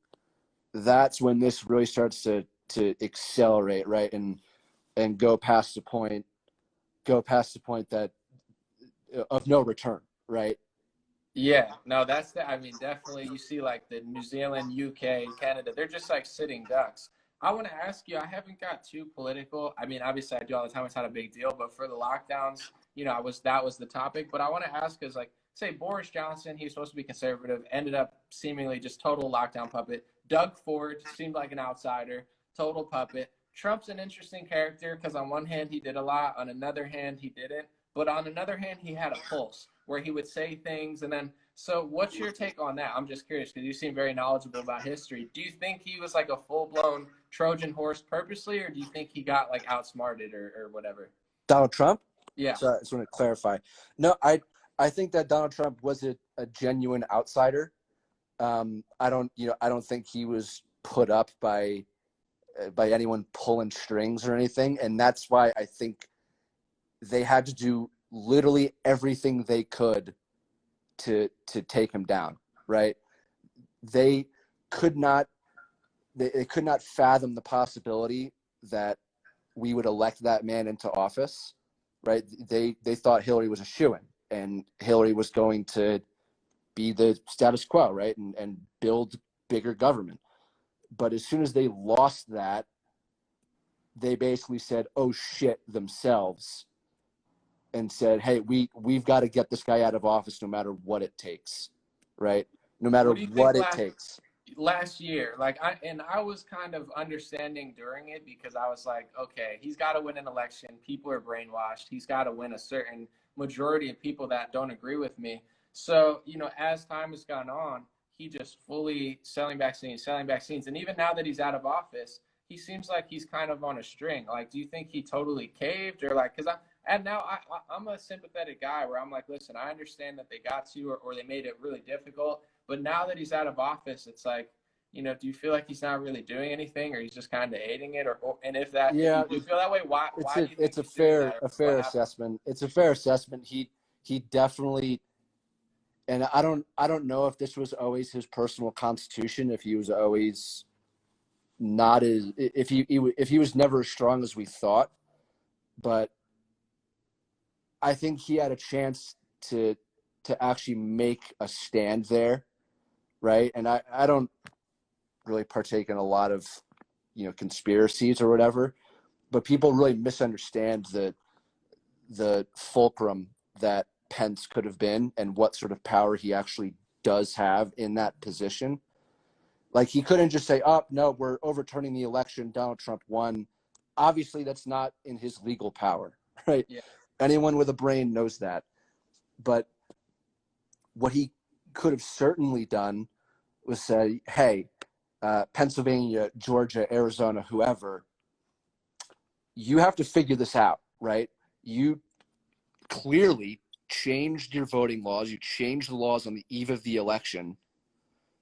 that's when this really starts to accelerate, right, and go past the point that of no return, right? Yeah, no, I mean, definitely you see like the New Zealand, UK, Canada, they're just like sitting ducks. I want to ask you, I haven't got too political. I mean, obviously I do all the time, it's not a big deal, but for the lockdowns, that was the topic. But I want to ask is like, say Boris Johnson, he was supposed to be conservative, ended up seemingly just total lockdown puppet. Doug Ford seemed like an outsider, total puppet. Trump's an interesting character because on one hand he did a lot, on another hand he didn't. But on another hand, he had a pulse where he would say things. And then, so what's your take on that? I'm just curious because you seem very knowledgeable about history. Do you think he was like a full blown Trojan horse purposely, or do you think he got like outsmarted or whatever? Donald Trump. Yeah. So I just want to clarify. No, I think that Donald Trump was a genuine outsider. I don't think he was put up by anyone pulling strings or anything, and that's why I think they had to do literally everything they could to take him down, right? They could not they could not fathom the possibility that we would elect that man into office, right? They thought Hillary was a shoo-in, and Hillary was going to be the status quo, right? And build bigger government. But as soon as they lost that, they basically said, "Oh shit," themselves, and said, "Hey, we've got to get this guy out of office no matter what it takes," right? No matter What do you think what it takes. last year? Like I was kind of understanding during it because I was like, okay, he's got to win an election. People are brainwashed. He's got to win a certain majority of people that don't agree with me. So, as time has gone on, he just fully selling vaccines. And even now that he's out of office, he seems like he's kind of on a string. Like, do you think he totally caved or like, because and now I'm a sympathetic guy where I'm like, listen, I understand that they got to or they made it really difficult. But now that he's out of office, it's like, do you feel like he's not really doing anything or he's just kind of aiding it? And if Yeah, you do feel that way, it's why a do you think it's a he's doing fair that or a what fair happened? assessment. It's a fair assessment. He definitely And I don't know if this was always his personal constitution, if he was always not as if he was never as strong as we thought, but I think he had a chance to actually make a stand there, right? And I don't really partake in a lot of conspiracies or whatever, but people really misunderstand the fulcrum that Pence could have been and what sort of power he actually does have in that position. Like, he couldn't just say, oh, no, we're overturning the election, Donald Trump won. Obviously, that's not in his legal power, right? Yeah. Anyone with a brain knows that. But what he could have certainly done was say, hey, Pennsylvania, Georgia, Arizona, whoever, you have to figure this out, right? You clearly changed your voting laws. You changed the laws on the eve of the election.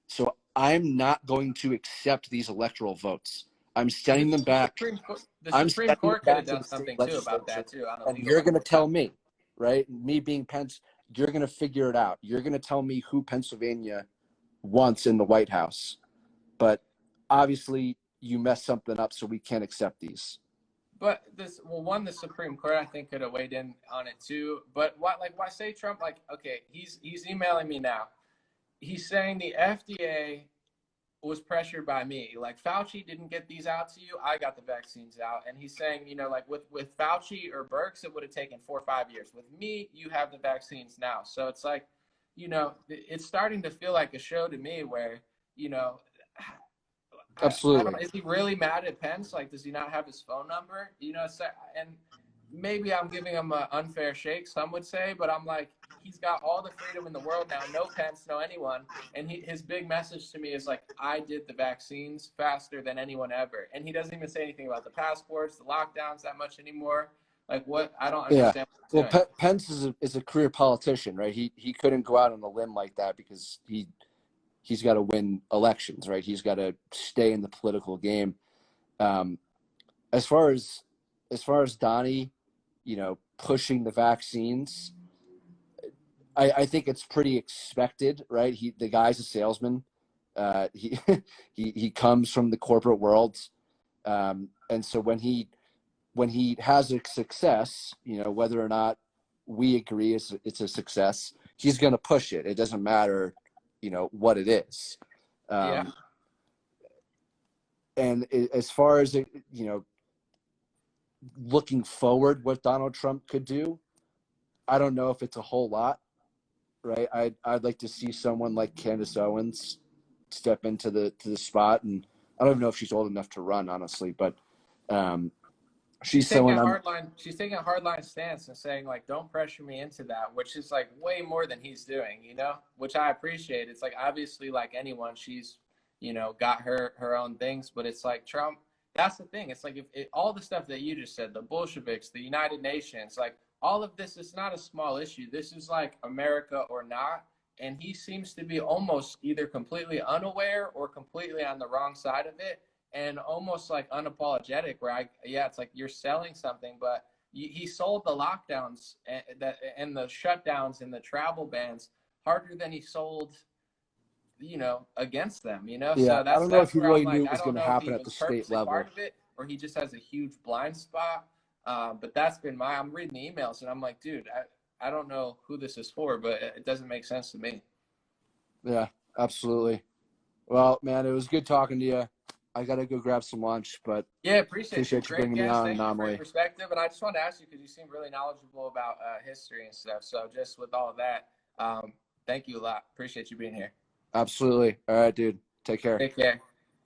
So I'm not going to accept these electoral votes. I'm sending them back. The Supreme Court could have done something too about that too. And you're going to tell me, right? Me being Pence, you're going to figure it out. You're going to tell me who Pennsylvania wants in the White House. But obviously, you messed something up, so we can't accept these. But the Supreme Court I think could have weighed in on it too. But why say Trump? Like, okay, he's emailing me now. He's saying the FDA was pressured by me. Like, Fauci didn't get these out to you, I got the vaccines out. And he's saying, like with Fauci or Birx, it would have taken 4 or 5 years. With me, you have the vaccines now. So it's like, it's starting to feel like a show to me where, Absolutely. I don't know, is he really mad at Pence? Like, does he not have his phone number? And maybe I'm giving him an unfair shake, some would say, but I'm like, he's got all the freedom in the world now. No Pence, no anyone. And his big message to me is like, I did the vaccines faster than anyone ever. And he doesn't even say anything about the passports, the lockdowns that much anymore. Like, what? I don't understand. Yeah. Well, Pence is a career politician, right? He couldn't go out on a limb like that because he's got to win elections, right? He's got to stay in the political game. As far as Donnie, pushing the vaccines, I think it's pretty expected, right? The guy's a salesman. He comes from the corporate world, and so when he has a success, whether or not we agree it's a success, he's going to push it. It doesn't matter, what it is. Yeah. And as far as looking forward, what Donald Trump could do, I don't know if it's a whole lot, right? I'd like to see someone like Candace Owens step into the spot, and I don't even know if she's old enough to run, honestly, but she's taking a hardline stance and saying, like, don't pressure me into that, which is like way more than he's doing, which I appreciate. It's like, obviously, like anyone, she's got her own things, but it's like Trump. That's the thing. It's like if all the stuff that you just said, the Bolsheviks, the United Nations, like all of this is not a small issue. This is like America or not. And he seems to be almost either completely unaware or completely on the wrong side of it, and almost like unapologetic, where it's like you're selling something, but he sold the lockdowns and the shutdowns and the travel bans harder than he sold, against them, Yeah, so I don't know if he where really I'm knew like, it was going to happen at the state level. part of it, or he just has a huge blind spot. But that's been I'm reading the emails and I'm like, dude, I don't know who this is for, but it doesn't make sense to me. Yeah, absolutely. Well, man, it was good talking to you. I got to go grab some lunch, but yeah, appreciate you bringing me on, Thank you for An0maly. your perspective. And I just wanted to ask you, because you seem really knowledgeable about history and stuff. So just with all of that, thank you a lot. Appreciate you being here. Absolutely. All right, dude. Take care. Take care.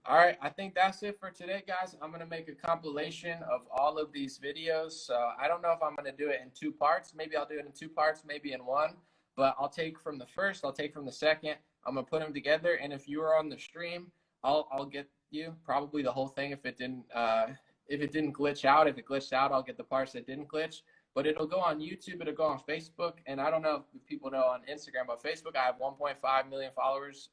All right, I think that's it for today, guys. I'm going to make a compilation of all of these videos. So I don't know if I'm going to do it in 2 parts. Maybe I'll do it in 2 parts, maybe in 1. But I'll take from the first, I'll take from the second. I'm going to put them together. And if you are on the stream, I'll get you probably the whole thing if it didn't glitch out. If it glitched out, I'll get the parts that didn't glitch. But it'll go on YouTube, it'll go on Facebook, and I don't know if people know on Instagram, but Facebook, I have 1.5 million followers.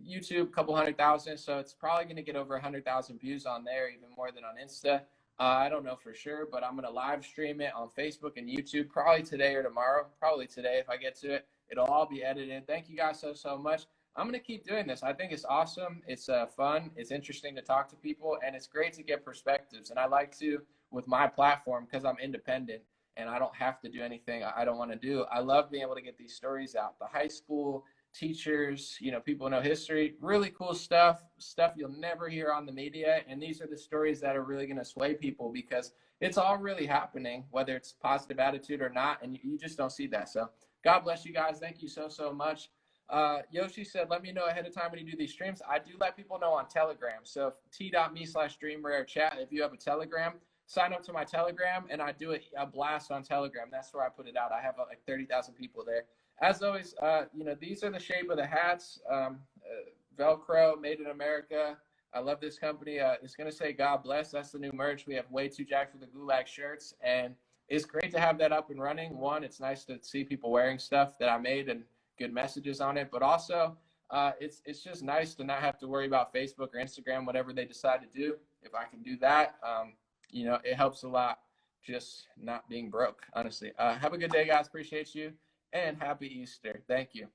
YouTube, a couple 100,000, so it's probably going to get over 100,000 views on there, even more than on Insta. I don't know for sure, but I'm going to live stream it on Facebook and YouTube probably today or tomorrow, probably today if I get to it. It'll all be edited. Thank you guys so much. I'm going to keep doing this. I think it's awesome. It's fun. It's interesting to talk to people, and it's great to get perspectives. And I like to, with my platform, because I'm independent and I don't have to do anything I don't want to do. I love being able to get these stories out. The high school teachers, people know history, really cool stuff you'll never hear on the media. And these are the stories that are really going to sway people because it's all really happening, whether it's positive attitude or not. And you just don't see that. So God bless you guys. Thank you so much. Yoshi said, let me know ahead of time when you do these streams. I do let people know on Telegram. So t.me/dreamrarechat. If you have a Telegram, sign up to my Telegram, and I do a blast on Telegram. That's where I put it out. I have like 30,000 people there. As always, these are the shape of the hats. Velcro, made in America. I love this company. It's going to say God bless. That's the new merch. We have Way Too Jacked for the Gulag shirts. And it's great to have that up and running. One, it's nice to see people wearing stuff that I made and good messages on it. But also, it's just nice to not have to worry about Facebook or Instagram, whatever they decide to do. If I can do that, it helps a lot just not being broke, honestly. Have a good day, guys. Appreciate you. And happy Easter. Thank you.